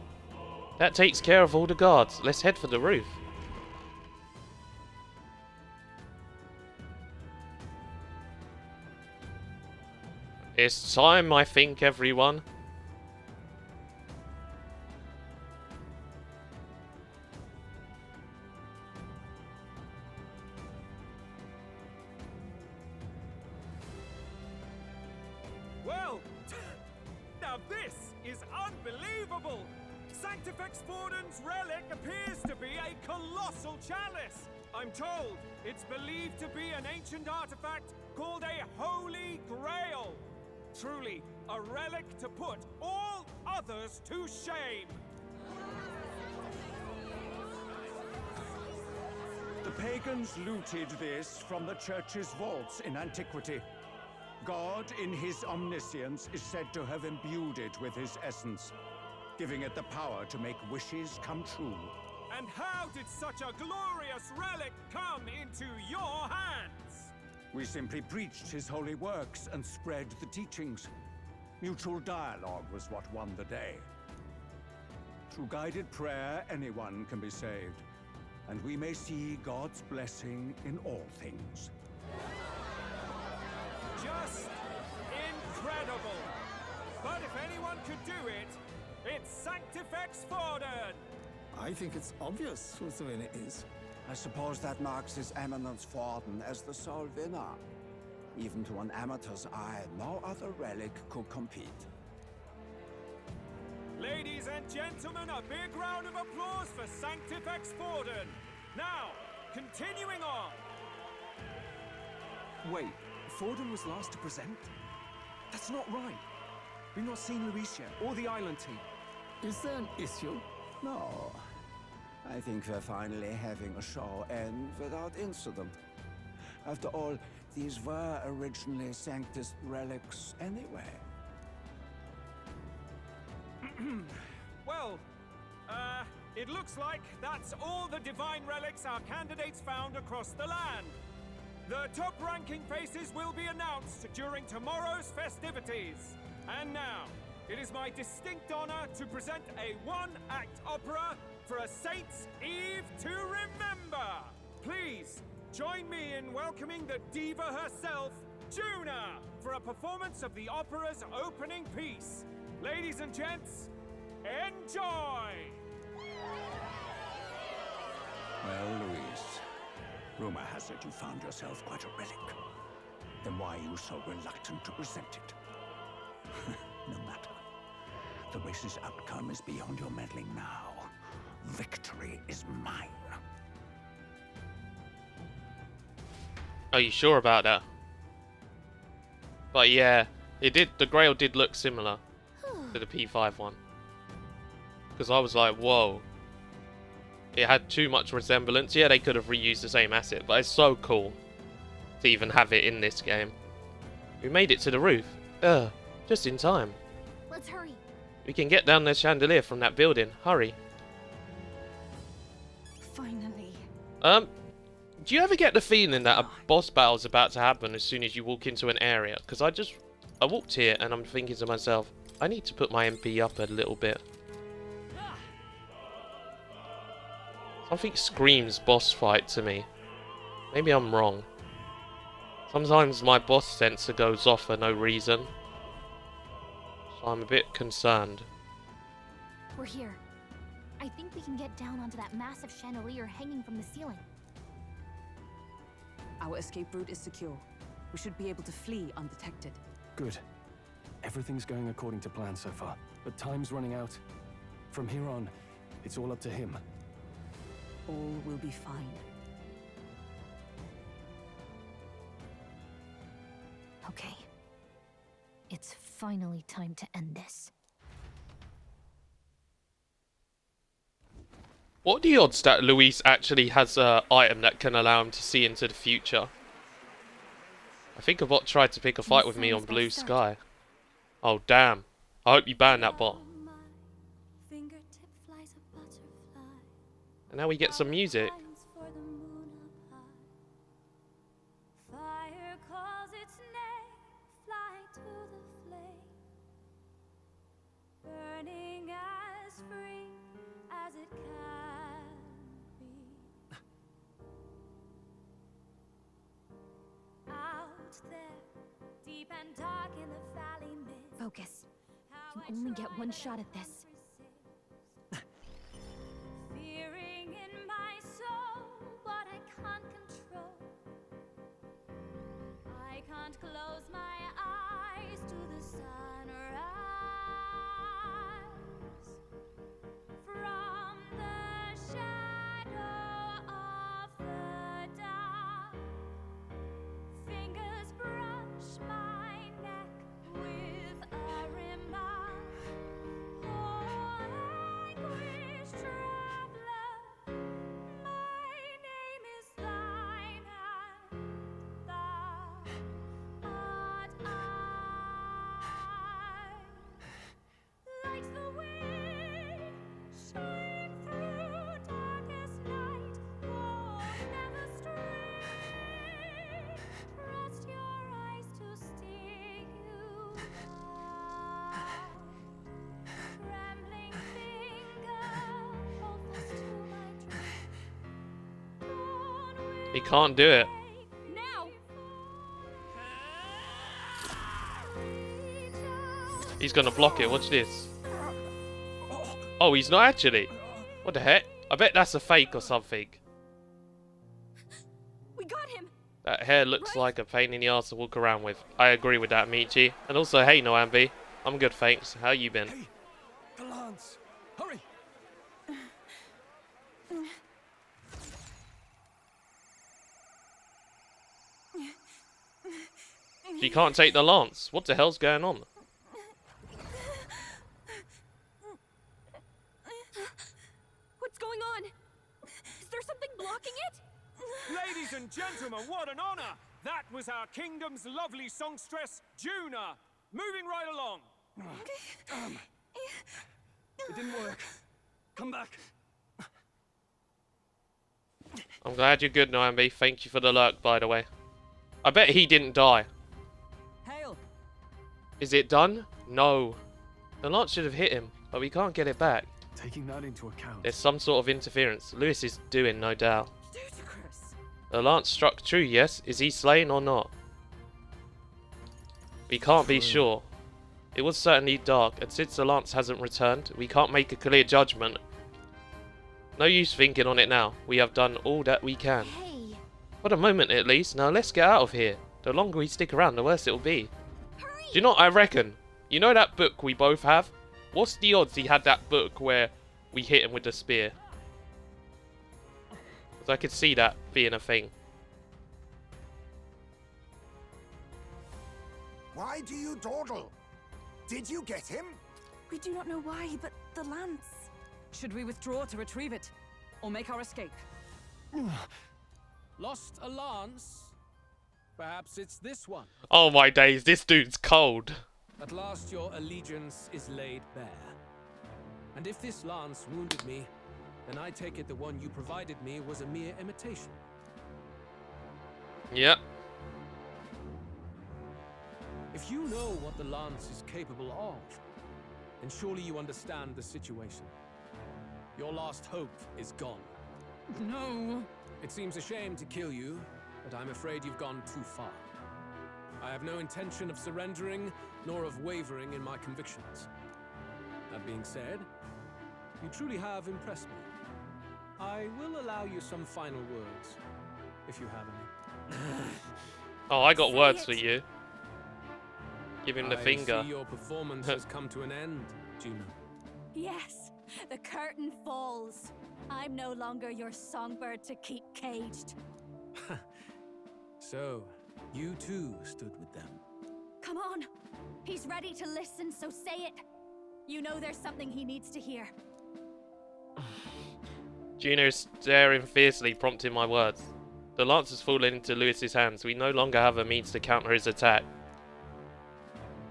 That takes care of all the guards. Let's head for the roof. It's time, I think, everyone. Well, now this is unbelievable! Sanctifex Forden's relic appears to be a colossal chalice. I'm told it's believed to be an ancient artifact called a Holy Grail. Truly, a relic to put all others to shame. The pagans looted this from the church's vaults in antiquity. God, in his omniscience, is said to have imbued it with his essence, giving it the power to make wishes come true. And how did such a glorious relic come into your hands? We simply preached his holy works and spread the teachings. Mutual dialogue was what won the day. Through guided prayer, anyone can be saved, and we may see God's blessing in all things. Just incredible! But if anyone could do it, it's Sanctifex Forden! I think it's obvious whose win it is. I suppose that marks His Eminence Forden as the sole winner. Even to an amateur's eye, no other relic could compete. Ladies and gentlemen, a big round of applause for Sanctifex Forden! Now, continuing on! Wait, Forden was last to present? That's not right. We've not seen Luis yet, or the island team. Is there an issue? No. I think we're finally having a show end without incident. After all, these were originally Sanctus relics anyway. Well, it looks like that's all the divine relics our candidates found across the land. The top-ranking faces will be announced during tomorrow's festivities. And now, it is my distinct honor to present a one-act opera for a Saints' Eve to remember. Please, join me in welcoming the diva herself, Juna, for a performance of the opera's opening piece. Ladies and gents, enjoy! Well, Luis, rumor has it you found yourself quite a relic. Then why are you so reluctant to present it? No matter. The race's outcome is beyond your meddling now. Victory is mine. Are you sure about that? But yeah, it did. The Grail did look similar to the P5 one. Because I was like, whoa. It had too much resemblance. Yeah, they could have reused the same asset, but it's so cool to even have it in this game. We made it to the roof. Just in time. Let's hurry. We can get down the chandelier from that building. Hurry. Finally. Do you ever get the feeling that a boss battle is about to happen as soon as you walk into an area? Because I walked here and I'm thinking to myself, I need to put my MP up a little bit. Something screams boss fight to me. Maybe I'm wrong. Sometimes my boss sensor goes off for no reason. So I'm a bit concerned. We're here. I think we can get down onto that massive chandelier hanging from the ceiling. Our escape route is secure. We should be able to flee undetected. Good. Everything's going according to plan so far, but time's running out. From here on, it's all up to him. All will be fine. Okay. It's finally time to end this. What are the odds that Luis actually has an item that can allow him to see into the future? I think a bot tried to pick a fight with me on Blue Sky. Oh damn. I hope you ban that bot. And now we get some music. Focus. You can only get one shot at this. Fearing in my soul what I can't control. I can't close my eyes to the sunrise. From the shadow of the dark, fingers brush my neck with a remark. Oh, anguish traveler, my name is thine, and thou art He can't do it. Now! He's gonna block it. Watch this. Oh, he's not actually. What the heck? I bet that's a fake or something. We got him. That hair looks like a pain in the ass to walk around with. I agree with that, Michi. And also, hey, Noambi. I'm good, thanks. How you been? Hey, the lance! Hurry! She can't take the lance. What the hell's going on? What's going on? Is there something blocking it? Ladies and gentlemen, what an honor! That was our kingdom's lovely songstress, Juna. Moving right along. It didn't work. Come back. I'm glad you're good, Noambi. Thank you for the lurk, by the way. I bet he didn't die. Hail! Is it done? No. The lance should have hit him, but we can't get it back. Taking that into account. There's some sort of interference. Lewis is doing, no doubt. Ludicrous. The lance struck true, yes. Is he slain or not? We can't be sure. It was certainly dark, and since the lance hasn't returned, we can't make a clear judgment. No use thinking on it now. We have done all that we can. Hey. For a moment at least. Now let's get out of here. The longer we stick around, the worse it'll be. Hurry. Do you know what I reckon? You know that book we both have? What's the odds he had that book where we hit him with the spear? Because I could see that being a thing. Why do you dawdle? Did you get him? We do not know why, but the lance. Should we withdraw to retrieve it? Or make our escape? Lost a lance? Perhaps it's this one. Oh my days, this dude's cold. At last your allegiance is laid bare. And if this lance wounded me, then I take it the one you provided me was a mere imitation. Yep. If you know what the lance is capable of, then surely you understand the situation. Your last hope is gone. No. It seems a shame to kill you, but I'm afraid you've gone too far. I have no intention of surrendering, nor of wavering in my convictions. That being said, you truly have impressed me. I will allow you some final words, if you have any. Oh, I got words for you. Give him the I finger. see your performance has come to an end, Juno. Yes, the curtain falls. I'm no longer your songbird to keep caged. So, you too stood with them. Come on. He's ready to listen, so say it. You know there's something he needs to hear. Juno's staring fiercely, prompting my words. The lance has fallen into Lewis's hands. We no longer have a means to counter his attack.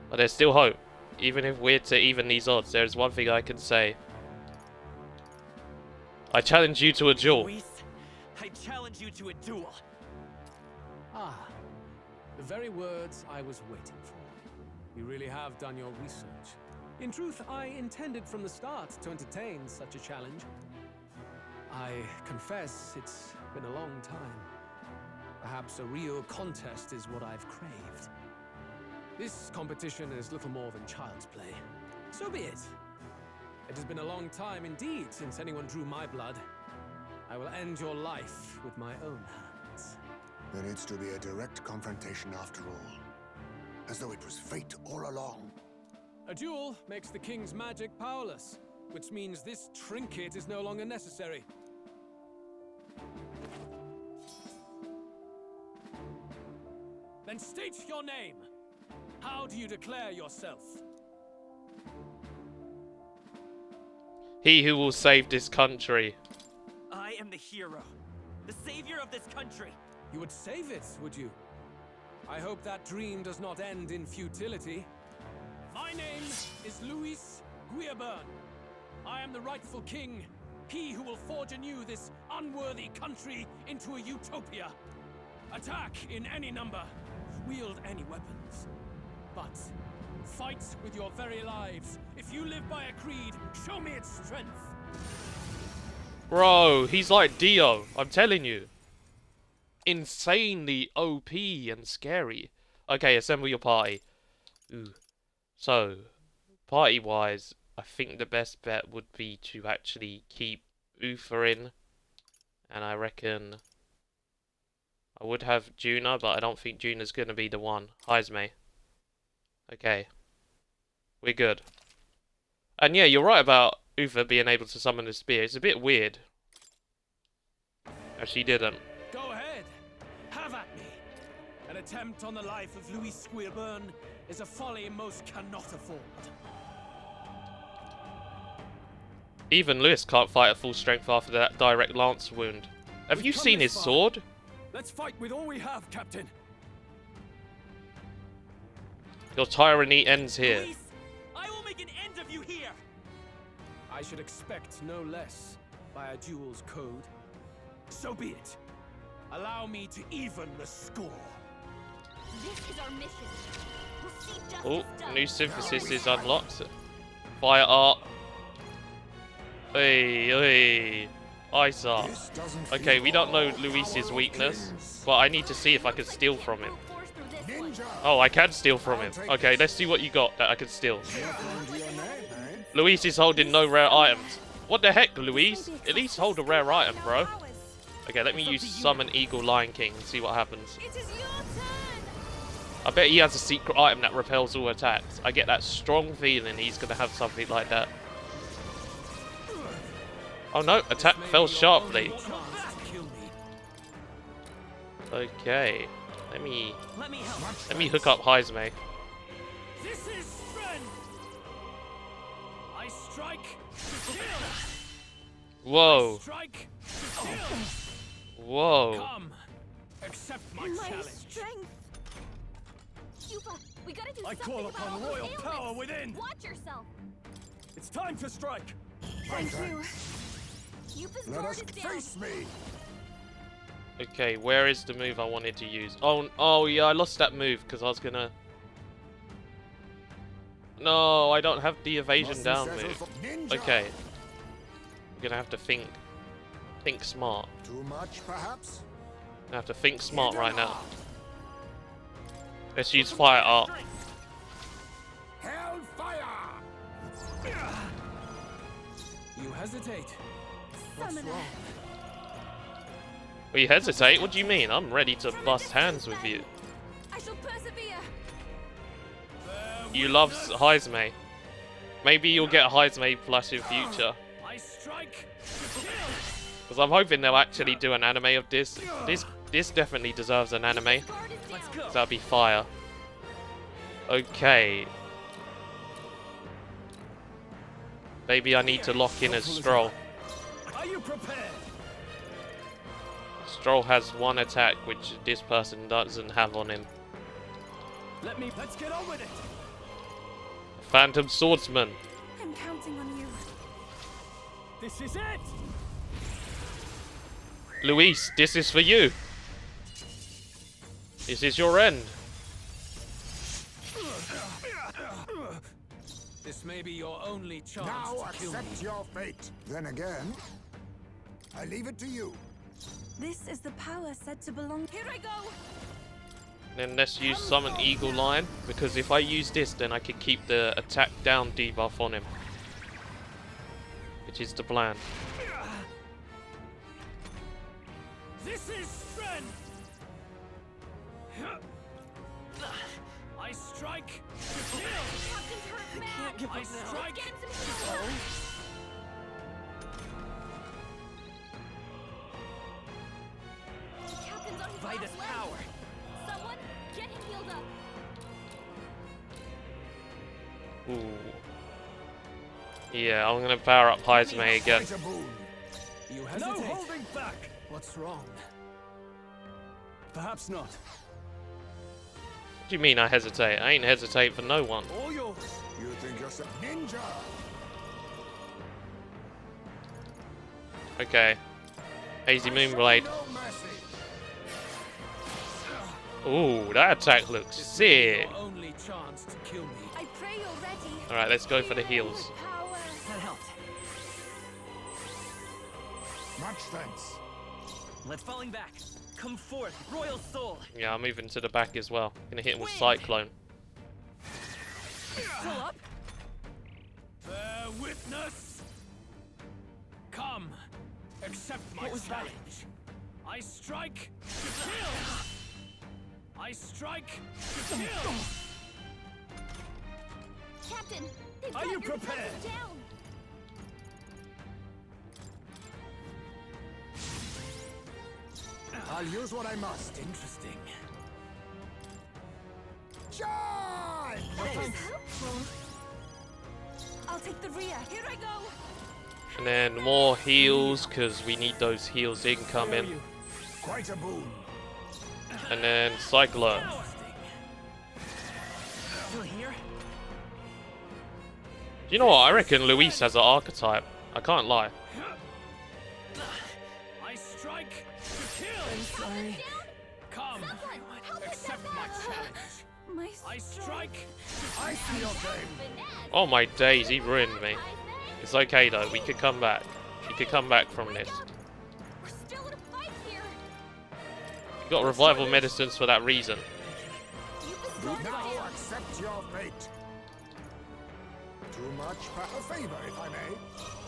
But there's still hope. Even if we're to even these odds, there is one thing I can say. I challenge you to a duel. Luis, I challenge you to a duel. Ah, the very words I was waiting for. You really have done your research. In truth, I intended from the start to entertain such a challenge. I confess it's been a long time. Perhaps a real contest is what I've craved. This competition is little more than child's play. So be it. It has been a long time indeed since anyone drew my blood. I will end your life with my own hands. Then it's to be a direct confrontation after all. As though it was fate all along. A duel makes the king's magic powerless, which means this trinket is no longer necessary. Then state your name. How do you declare yourself? He who will save this country. I am the hero, the savior of this country. You would save it, would you? I hope that dream does not end in futility. My name is Luis Guiaburn. I am the rightful king, he who will forge anew this unworthy country into a utopia. Attack in any number, wield any weapons. But fight with your very lives. If you live by a creed, show me its strength. Bro, he's like Dio. I'm telling you. insanely OP and scary. Okay, assemble your party. Ooh. So, party-wise, I think the best bet would be to actually keep Uther in. And I reckon I would have Juna, but I don't think Juna's going to be the one. Heisme. Okay. We're good. And yeah, you're right about Uther being able to summon the spear. It's a bit weird. No, she didn't. Go ahead. Have at me. An attempt on the life of Louis Squeerburn is a folly most cannot afford. Even Lewis can't fight at full strength after that direct lance wound. Have you seen his sword? Let's fight with all we have, Captain. Your tyranny ends here. Luis, I will make an end of you here. I should expect no less by a duel's code. So be it. Allow me to even the score. This is our mission. We'll see justice Oh, done. new synthesis is unlocked. Fire art. Hey, hey. Ice art. Okay, we don't know Luis's weakness, but I need to see if I can steal from him. Oh, I can steal from him. Okay, let's see what you got that I can steal. Luis is holding no rare items. What the heck, Luis? At least hold a rare item, bro. Okay, let me use Summon Eagle Lion King and see what happens. I bet he has a secret item that repels all attacks. I get that strong feeling he's going to have something like that. Oh no, attack fell sharply. Okay, let me hook up Heisme. This is strength. I strike. Whoa. Strike. Whoa. Come. Accept my challenge. Strength. Cuba, we gotta do I something call about upon all those royal ailments. power within. Watch yourself. It's time to strike. Thank you. Cuba's Let guard us is down. face me. Okay, where is the move I wanted to use? Oh yeah, I lost that move because I was gonna... No, I don't have the evasion down move. Okay. I'm gonna have to think smart. Too much, perhaps? I have to think smart right now. Let's use fire art. Hellfire! You hesitate. What's wrong? We hesitate? What do you mean? I'm ready to bust hands with you. I shall persevere. You love Heisme. Maybe you'll get Heisme plus in future. I strike. Because I'm hoping they'll actually do an anime of this. This definitely deserves an anime. That'll be fire. Okay. Maybe I need to lock in as Stroll. Are you prepared? Stroll has one attack which this person doesn't have on him. Let's get on with it. Phantom Swordsman. I'm counting on you. This is it. Luis, this is for you. This is your end. This may be your only chance Now to kill me. accept your fate. Then again, I leave it to you. This is the power said to belong. Here I go. Then let's use Summon Eagle Lion, because if I use this, then I can keep the attack down debuff on him. Which is the plan. This is strength. I strike. Captain's hurt bad. I strike. Get some healing. Captain's on his By the last leg. power. Someone get him healed up. Ooh. Yeah, I'm gonna power up Heisme again. Quite a boon. You hesitate. No holding back. What's wrong? Perhaps not. What do you mean I hesitate? I ain't hesitate for no one. All yours. You think you're some ninja? Okay. Hazy Moonblade. No mercy. Ooh, that attack looks sick. Your only chance to kill me. I pray you're ready. Alright, let's go for the heals. Power. That helped. Much thanks. Let's falling back. Come forth, royal soul. Yeah, I'm moving to the back as well. Gonna hit him with Cyclone. Pull up. Bear witness. Come. Accept my challenge. I strike to kill. I strike to kill. Captain, they've Are got you your prepared? defenses down. I'll use what I must. Interesting. Charge! I'll take the rear. Here I go. And then more heals, because we need those heals incoming. Quite a boon. And then Cyclone. Still here? You know what? I reckon Luis has an archetype. I can't lie. I strike to kill. I'm sorry. Come. Accept my challenge. I strike. I see your game. Oh my days, he ruined me. It's okay though, we could come back. We could come back from this. We're still in a fight here. You got revival medicines for that reason. Now accept your fate. Too much a favor, if I may.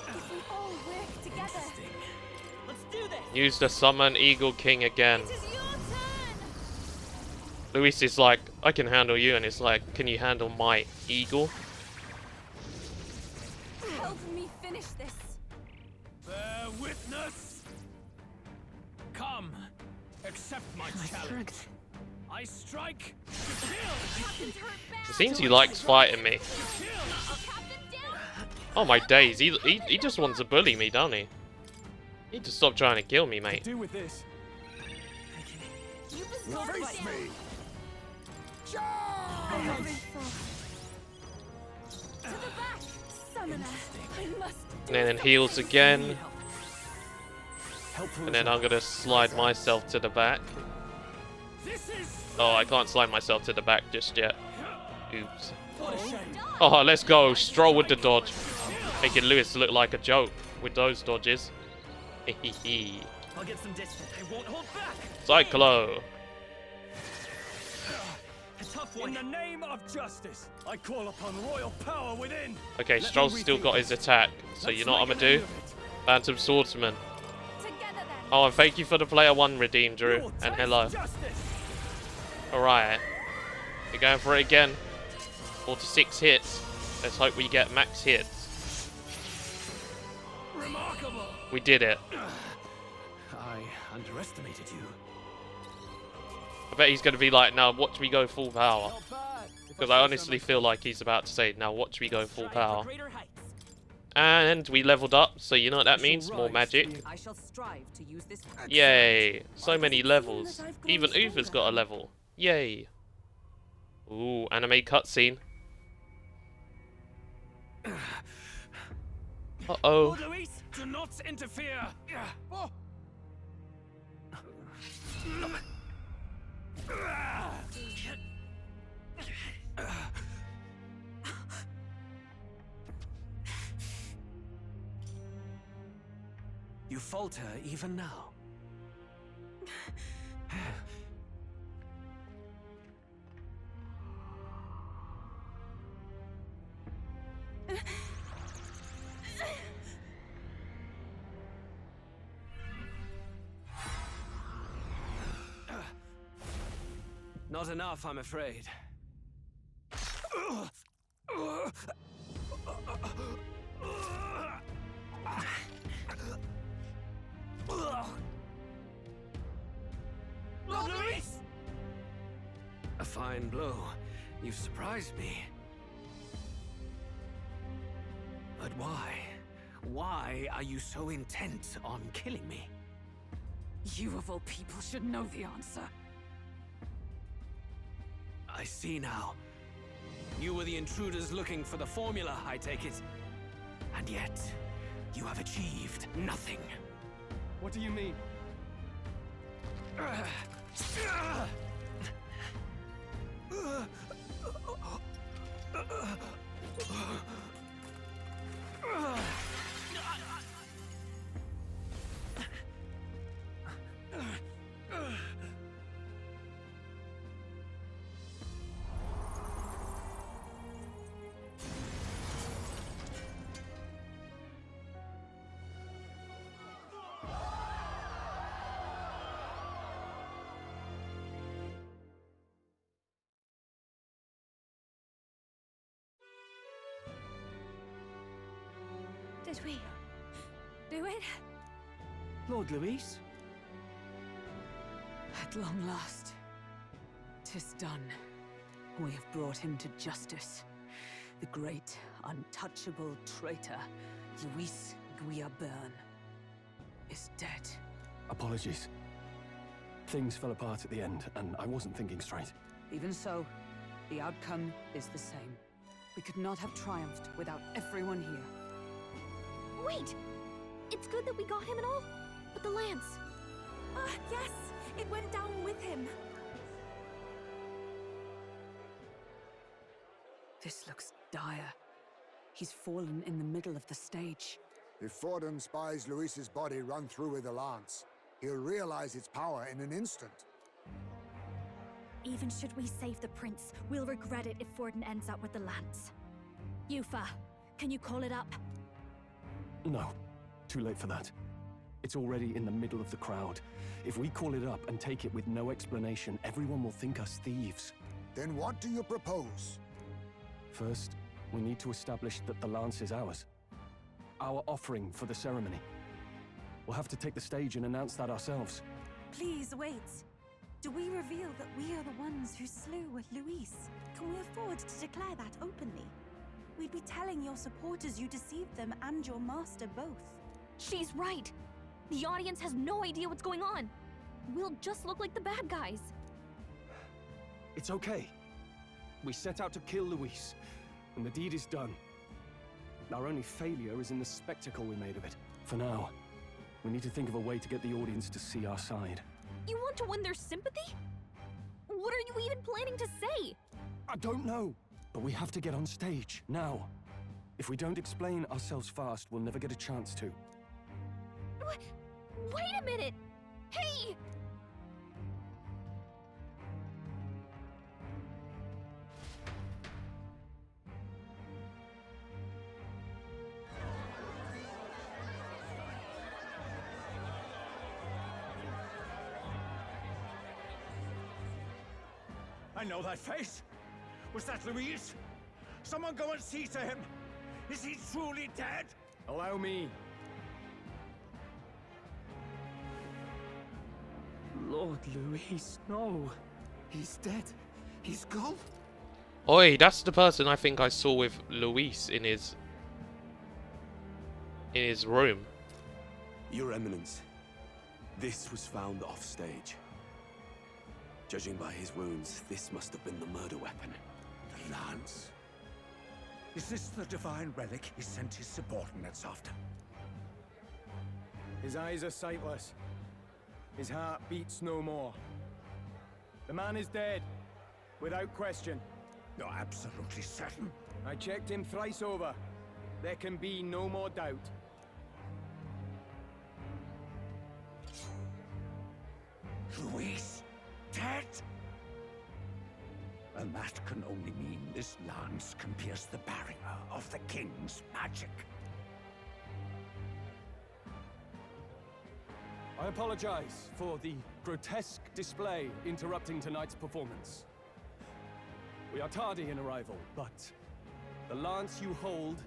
If we all work together. Let's do this. Use the summon Eagle King again. It is your turn. Luis is like, I can handle you, and it's like, can you handle my eagle? Help me finish this. Bear witness. Come. Accept my challenge. I strike to kill. Captain's hurt bad. It seems he likes fighting me. Captain's down. Oh my days, he just wants to bully me, don't he? You need to stop trying to kill me, mate. Do with this. You You was face down. me. To the back. Summoner. I must do And then heals again. Helpful And then I'm gonna slide myself to the back. Oh, I can't slide myself to the back just yet. Oops. Oh, let's go. Stroll with the dodge. Making Lewis look like a joke with those dodges. Hehehe. I'll get some distance. I won't hold back. Cyclo. A tough one. In the name of justice, I call upon royal power within. Okay, Stroll's still got his attack. So you know what I'm gonna do? Phantom Swordsman. together then. Oh, and thank you for the player 1 redeem, Drew. And hello. Alright. We're going for it again. 46 hits. Let's hope we get max hits. Remarkable. We did it. I underestimated you. I bet he's going to be like, now watch me go full power. Because I honestly feel like he's about to say, now watch me go full power. And we leveled up, so you know what that means? More magic. I shall strive to use this. Yay! So many levels. Even Uva's got a level. Yay! Ooh, anime cutscene. Uh-oh. Lord Luis, do not interfere. Oh. You falter even now. Not enough, I'm afraid. Lord Luis! A fine blow. You've surprised me. But why? Why are you so intent on killing me? You of all people should know the answer. I see now. You were the intruders looking for the formula, I take it. And yet, you have achieved nothing. What do you mean? Did we do it? Lord Luis? At long last, 'tis done. We have brought him to justice. The great, untouchable traitor, Luis Guillaburn, is dead. Apologies. Things fell apart at the end, and I wasn't thinking straight. Even so, the outcome is the same. We could not have triumphed without everyone here. Wait! It's good that we got him and all, but the lance. Ah, yes! It went down with him. This looks dire. He's fallen in the middle of the stage. If Forden spies Luis's body run through with a lance, he'll realize its power in an instant. Even should we save the prince, we'll regret it if Forden ends up with the lance. Yufa, can you call it up? No. Too late for that. It's already in the middle of the crowd. If we call it up and take it with no explanation, everyone will think us thieves. Then what do you propose? First, we need to establish that the lance is ours. Our offering for the ceremony. We'll have to take the stage and announce that ourselves. Please wait. Do we reveal that we are the ones who slew Luis? Can we afford to declare that openly? We'd be telling your supporters you deceived them and your master both. She's right. The audience has no idea what's going on. We'll just look like the bad guys. It's okay. We set out to kill Luis, and the deed is done. Our only failure is in the spectacle we made of it. For now, we need to think of a way to get the audience to see our side. You want to win their sympathy? What are you even planning to say? I don't know, but we have to get on stage, now. If we don't explain ourselves fast, we'll never get a chance to. Wait a minute! Hey! I know that face. Was that Luis? Someone go and see to him. Is he truly dead? Allow me. Lord Luis, no. He's dead. He's gone. Oi, that's the person I think I saw with Luis in his room. Your Eminence, this was found off stage. Judging by his wounds, this must have been the murder weapon. The lance? Is this the divine relic he sent his subordinates after? His eyes are sightless. His heart beats no more. The man is dead, without question. You're absolutely certain? I checked him thrice over. There can be no more doubt. Luis, dead? And that can only mean this lance can pierce the barrier of the king's magic. I apologize for the grotesque display interrupting tonight's performance. We are tardy in arrival, but the lance you hold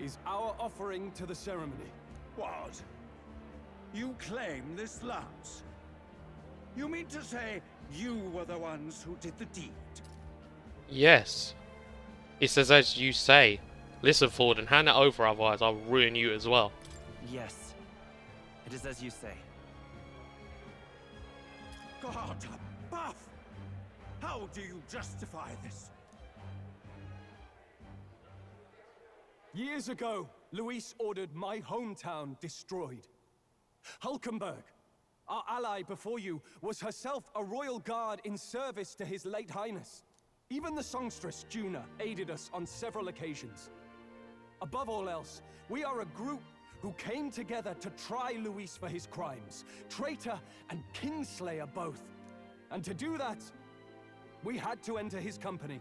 is our offering to the ceremony. What? You claim this lance? You mean to say you were the ones who did the deed? Yes. It says as you say. Listen, Ford, and hand it over, otherwise I'll ruin you as well. Yes. It is as you say. God above! How do you justify this? Years ago, Luis ordered my hometown destroyed. Hulkenberg, our ally before you, was herself a royal guard in service to his late highness. Even the songstress, Juna, aided us on several occasions. Above all else, we are a group who came together to try Luis for his crimes, traitor and kingslayer both. And to do that, we had to enter his company.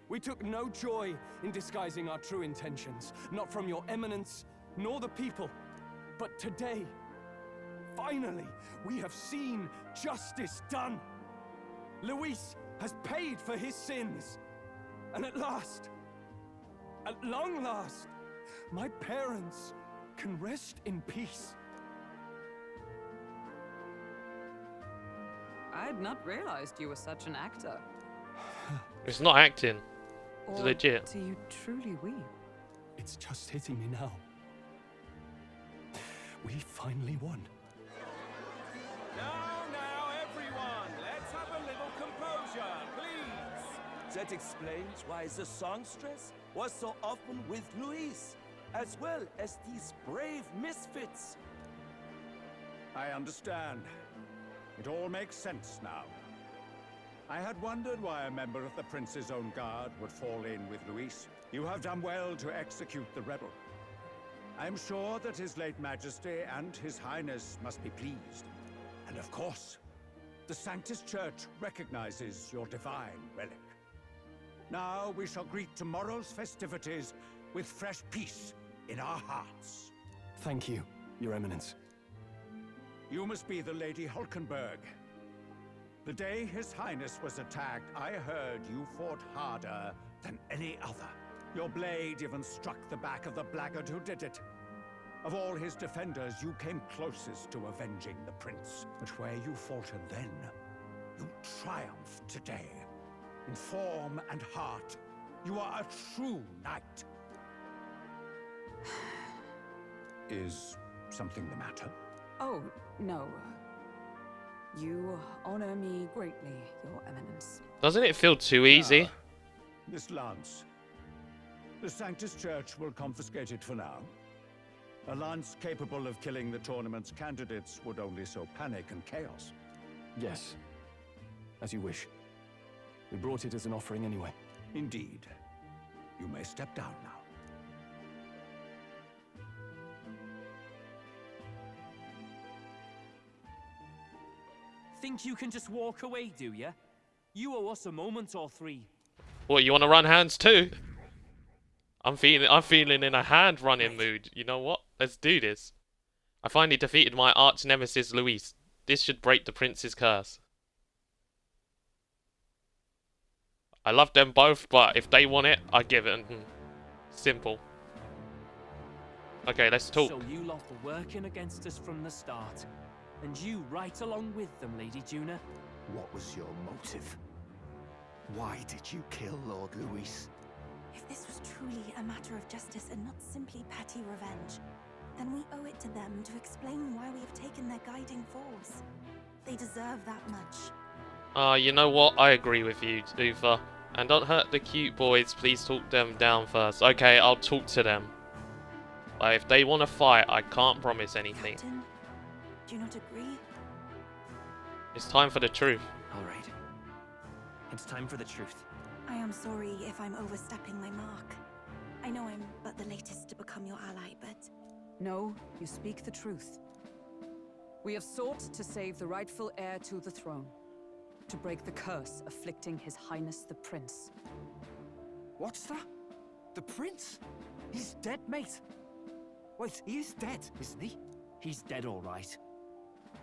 We took no joy in disguising our true intentions, not from your eminence, nor the people. But today, finally, we have seen justice done. Luis has paid for his sins. And at last, at long last, my parents can rest in peace. I'd not realized you were such an actor. It's not acting. It's Or legit. do you truly weep? It's just hitting me now. We finally won. Now, everyone, let's have a little composure, please. That explains why the songstress was so often with Luis, as well as these brave misfits. I understand. It all makes sense now. I had wondered why a member of the Prince's own guard would fall in with Luis. You have done well to execute the rebel. I am sure that His late Majesty and His Highness must be pleased. And of course, the Sanctus Church recognizes your divine relic. Now we shall greet tomorrow's festivities with fresh peace in our hearts. Thank you, Your Eminence. You must be the Lady Hulkenberg. The day His Highness was attacked, I heard you fought harder than any other. Your blade even struck the back of the blackguard who did it. Of all his defenders, you came closest to avenging the prince. But where you faltered then, you triumph today. In form and heart, you are a true knight. Is something the matter? Oh, no. You honor me greatly, Your Eminence. Doesn't it feel too easy? This lance. The Sanctus Church will confiscate it for now. A lance capable of killing the tournament's candidates would only sow panic and chaos. Yes, as you wish. We brought it as an offering anyway. Indeed. You may step down now. Think you can just walk away, do ya? You owe us a moment or three. What, you want to run hands too? I'm feeling in a hand running mood. You know what? Let's do this. I finally defeated my arch nemesis Luis. This should break the prince's curse. I love them both, but if they want it, I give it. Simple. Okay, let's talk. So you lot were working against us from the start. And you right along with them, Lady Juna. What was your motive? Why did you kill Lord Luis? If this was truly a matter of justice and not simply petty revenge, then we owe it to them to explain why we have taken their guiding force. They deserve that much. You know what? I agree with you, Uther. And don't hurt the cute boys. Please talk them down first. Okay, I'll talk to them. But if they want to fight, I can't promise anything. Captain, do you not agree? It's time for the truth. All right. It's time for the truth. I am sorry if I'm overstepping my mark. I know I'm but the latest to become your ally, but... No, you speak the truth. We have sought to save the rightful heir to the throne. To break the curse afflicting His Highness the Prince. What's that? The prince? He's dead, mate. Wait, he is dead, isn't he? He's dead, all right.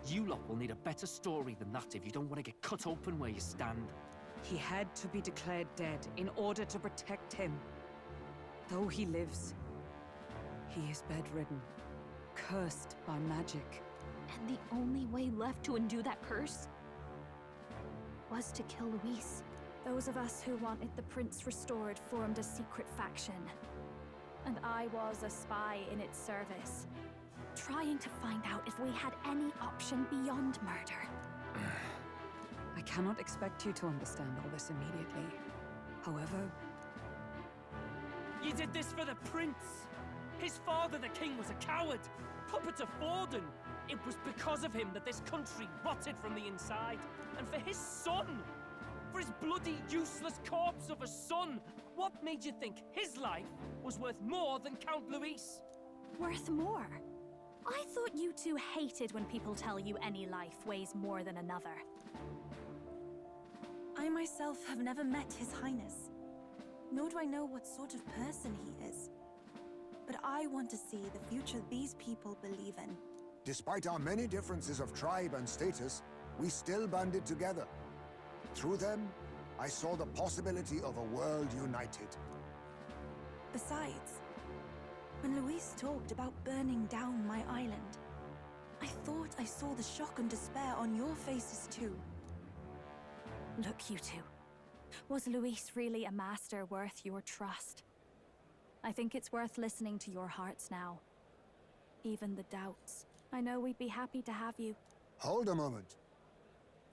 You lot will need a better story than that if you don't want to get cut open where you stand. He had to be declared dead in order to protect him. Though he lives, he is bedridden, cursed by magic. And the only way left to undo that curse was to kill Luis. Those of us who wanted the prince restored formed a secret faction. And I was a spy in its service, trying to find out if we had any option beyond murder. I cannot expect you to understand all this immediately. However... You did this for the prince! His father, the king, was a coward! Puppet of Forden! It was because of him that this country rotted from the inside! And for his son! For his bloody, useless corpse of a son! What made you think his life was worth more than Count Luis? Worth more? I thought you two hated when people tell you any life weighs more than another. I myself have never met His Highness, nor do I know what sort of person he is. But I want to see the future these people believe in. Despite our many differences of tribe and status, we still banded together. Through them, I saw the possibility of a world united. Besides, When Luis talked about burning down my island, I thought I saw the shock and despair on your faces too. Look, you two. Was Luis really a master worth your trust? I think it's worth listening to your hearts now. Even the doubts. I know we'd be happy to have you. Hold a moment.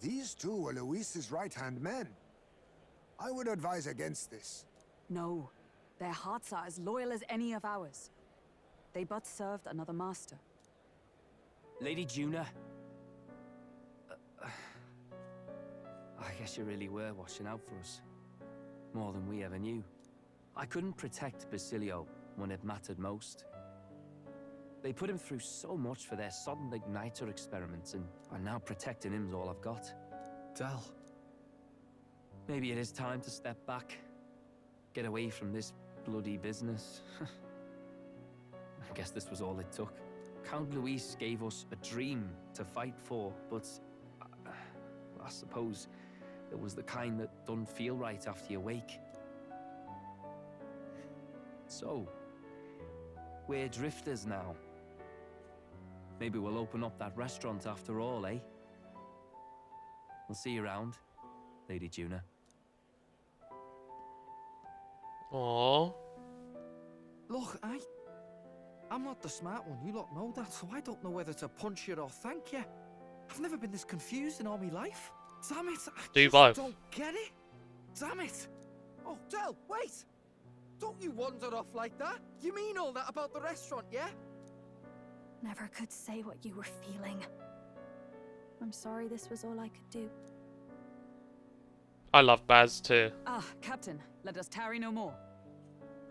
These two were Luis's right-hand men. I would advise against this. No. Their hearts are as loyal as any of ours. They but served another master. Lady Juna. I guess you really were watching out for us. More than we ever knew. I couldn't protect Basilio when it mattered most. They put him through so much for their sudden igniter experiments, and now protecting him's all I've got. Del. Maybe it is time to step back. Get away from this bloody business. I guess this was all it took. Count Luis gave us a dream to fight for, but I suppose it was the kind that doesn't feel right after you wake. So, we're drifters now. Maybe we'll open up that restaurant after all, eh? We'll see you around, Lady Juna. Aww. Look, I'm not the smart one, you lot know that, so I don't know whether to punch you or thank you. I've never been this confused in all my life. Damn it, I Do just both. don't get it. Damn it. Oh, Del, wait. Don't you wander off like that. You mean all that about the restaurant, yeah? Never could say what you were feeling. I'm sorry this was all I could do. I love Baz too. Ah, Captain, let us tarry no more.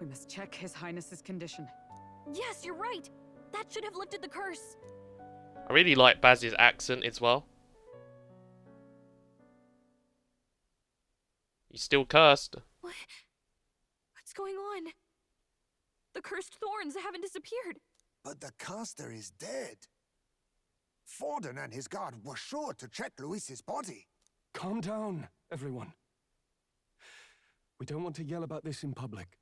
We must check His Highness's condition. Yes, you're right. That should have lifted the curse. I really like Baz's accent as well. He's still cursed. What's going on? The cursed thorns haven't disappeared. But the caster is dead. Forden and his guard were sure to check Luis's body. Calm down, everyone. We don't want to yell about this in public.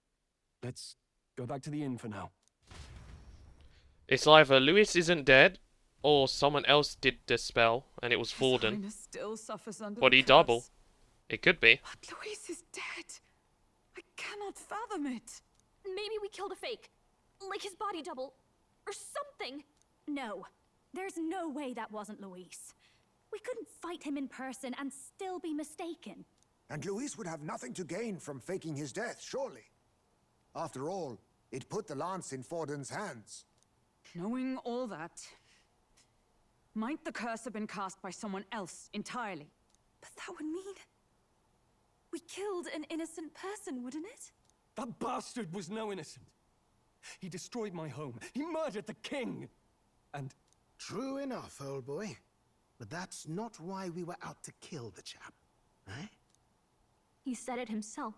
Let's go back to the inn for now. It's either Luis isn't dead, or someone else did the spell, and it was His Forden. Highness still suffers under Body the curse. double. It could be. But Luis is dead. I cannot fathom it. Maybe we killed a fake. Like his body double. Or something. No. There's no way that wasn't Luis. We couldn't fight him in person and still be mistaken. And Luis would have nothing to gain from faking his death, surely. After all, it put the lance in Forden's hands. Knowing all that, might the curse have been cast by someone else entirely? But that would mean we killed an innocent person, wouldn't it? That bastard was no innocent. He destroyed my home. He murdered the king. And true enough, old boy. But that's not why we were out to kill the chap, eh? He said it himself.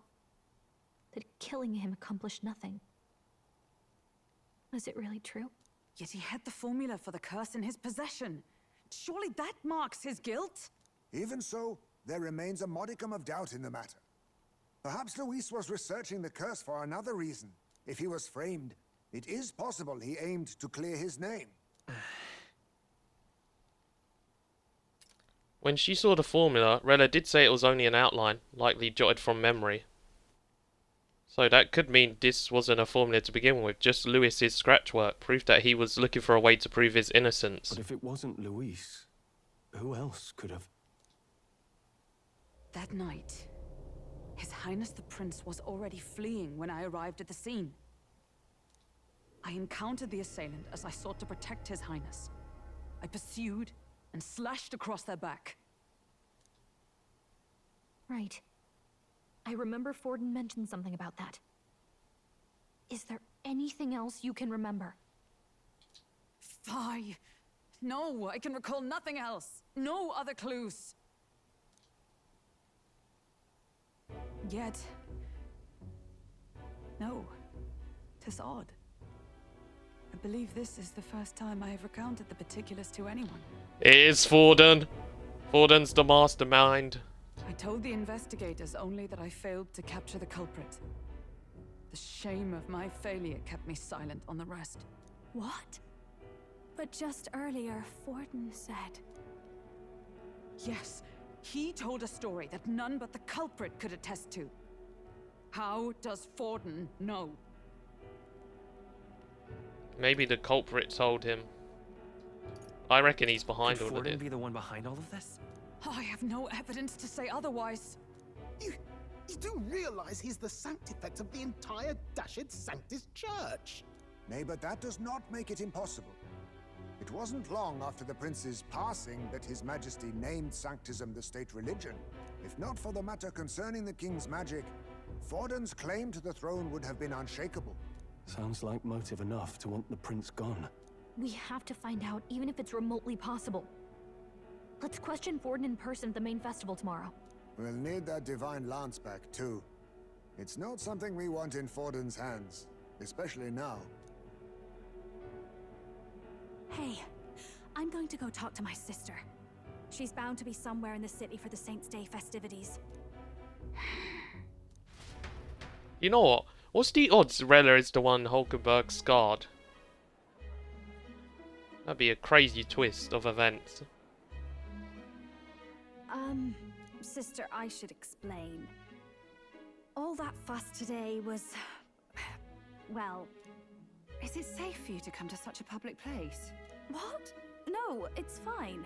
That killing him accomplished nothing. Was it really true? Yet he had the formula for the curse in his possession. Surely that marks his guilt? Even so, there remains a modicum of doubt in the matter. Perhaps Luis was researching the curse for another reason. If he was framed, it is possible he aimed to clear his name. When she saw the formula, Rella did say it was only an outline, likely jotted from memory. So that could mean this wasn't a formula to begin with, just Luis's scratch work, proof that he was looking for a way to prove his innocence. But if it wasn't Luis, who else could have? That night, His Highness the Prince was already fleeing when I arrived at the scene. I encountered the assailant as I sought to protect His Highness. I pursued and slashed across their back. Right. I remember Forden mentioned something about that. Is there anything else you can remember? Fie! No, I can recall nothing else. No other clues. Yet... no. 'Tis odd. I believe this is the first time I have recounted the particulars to anyone. It is Forden. Forden's the mastermind. I told the investigators only that I failed to capture the culprit. The shame of my failure kept me silent on the rest. What? But just earlier, Forden said... Yes, he told a story that none but the culprit could attest to. How does Forden know? Maybe the culprit told him. I reckon he's behind Could all of Forden it. be the one behind all of this? I have no evidence to say otherwise. You do realize he's the sanctifex of the entire Dashed Sanctus Church? Nay, but that does not make it impossible. It wasn't long after the prince's passing that His Majesty named Sanctism the state religion. If not for the matter concerning the king's magic, Forden's claim to the throne would have been unshakable. Sounds like motive enough to want the prince gone. We have to find out, even if it's remotely possible. Let's question Forden in person at the main festival tomorrow. We'll need that divine lance back, too. It's not something we want in Forden's hands, especially now. Hey, I'm going to go talk to my sister. She's bound to be somewhere in the city for the Saints' Day festivities. You know what? What's the odds Rella is the one Hulkenberg scarred? That'd be a crazy twist of events. Sister, I should explain. All that fuss today was... well... Is it safe for you to come to such a public place? What? No, it's fine.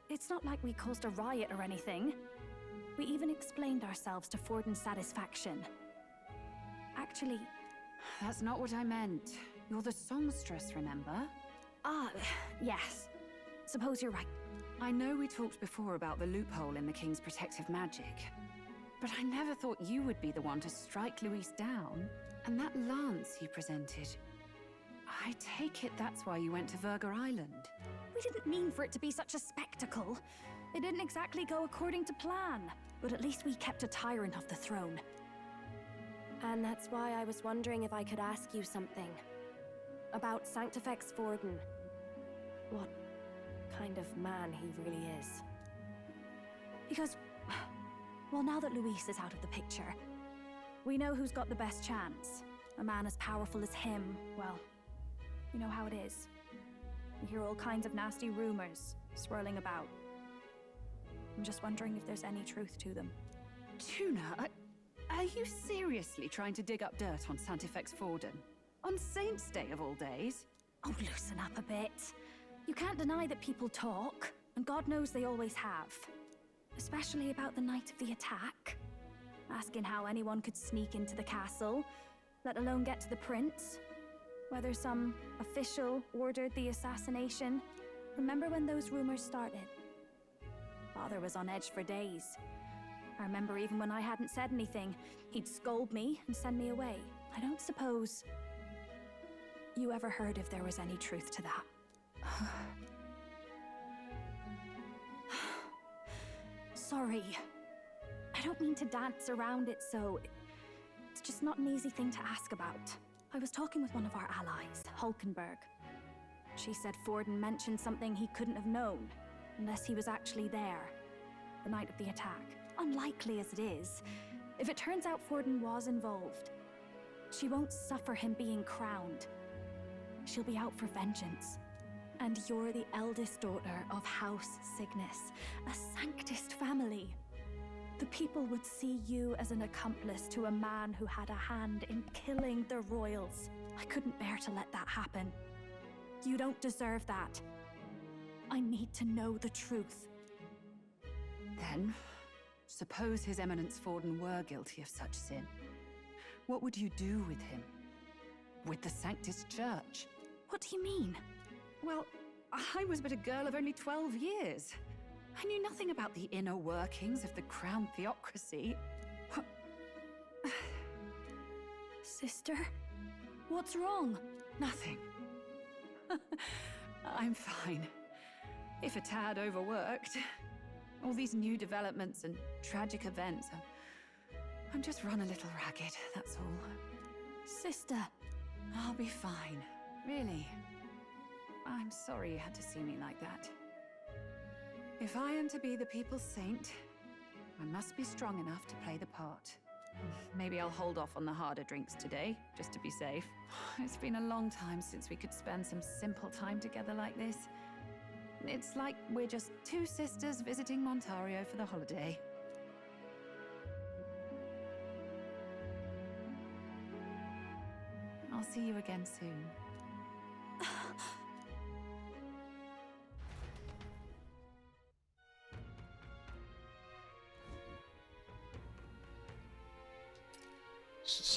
It's not like we caused a riot or anything. We even explained ourselves to Forden's satisfaction. Actually... That's not what I meant. You're the songstress, remember? Yes. Suppose you're right. I know we talked before about the loophole in the king's protective magic, but I never thought you would be the one to strike Luis down. And that lance you presented, I take it that's why you went to Verga Island. We didn't mean for it to be such a spectacle. It didn't exactly go according to plan, but at least we kept a tyrant off the throne. And that's why I was wondering if I could ask you something. About Sanctifex Forden. What kind of man he really is. Because, well, now that Luis is out of the picture, we know who's got the best chance. A man as powerful as him, well, you know how it is. We hear all kinds of nasty rumors swirling about. I'm just wondering if there's any truth to them. Tuna, are you seriously trying to dig up dirt on Sanctifex Forden? On Saints' Day of all days? Oh, loosen up a bit. You can't deny that people talk, and God knows they always have. Especially about the night of the attack. Asking how anyone could sneak into the castle, let alone get to the prince. Whether some official ordered the assassination. Remember when those rumors started? Father was on edge for days. I remember even when I hadn't said anything, he'd scold me and send me away. I don't suppose you ever heard if there was any truth to that. Sorry. I don't mean to dance around it, so... It's just not an easy thing to ask about. I was talking with one of our allies, Hulkenberg. She said Forden mentioned something he couldn't have known, unless he was actually there, the night of the attack. Unlikely as it is, if it turns out Forden was involved, she won't suffer him being crowned. She'll be out for vengeance. And you're the eldest daughter of House Cygnus, a Sanctist family. The people would see you as an accomplice to a man who had a hand in killing the royals. I couldn't bear to let that happen. You don't deserve that. I need to know the truth. Then, suppose His Eminence Forden were guilty of such sin. What would you do with him? With the Sanctus Church? What do you mean? Well, I was but a girl of only 12 years. I knew nothing about the inner workings of the crown theocracy. Sister? What's wrong? Nothing. I'm fine. If a tad overworked. All these new developments and tragic events. I'm just run a little ragged, that's all. Sister. I'll be fine. Really. I'm sorry you had to see me like that. If I am to be the people's saint, I must be strong enough to play the part. Maybe I'll hold off on the harder drinks today, just to be safe. It's been a long time since we could spend some simple time together like this. It's like we're just two sisters visiting Montario for the holiday. I'll see you again soon.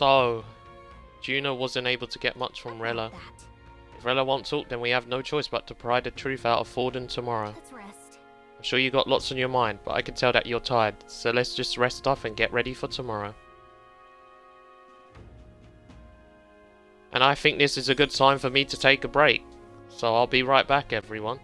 So, Juno wasn't able to get much from Rella. If Rella won't talk, then we have no choice but to pry the truth out of Forden tomorrow. Let's rest. I'm sure you got lots on your mind, but I can tell that you're tired, so let's just rest up and get ready for tomorrow. And I think this is a good time for me to take a break, so I'll be right back, everyone.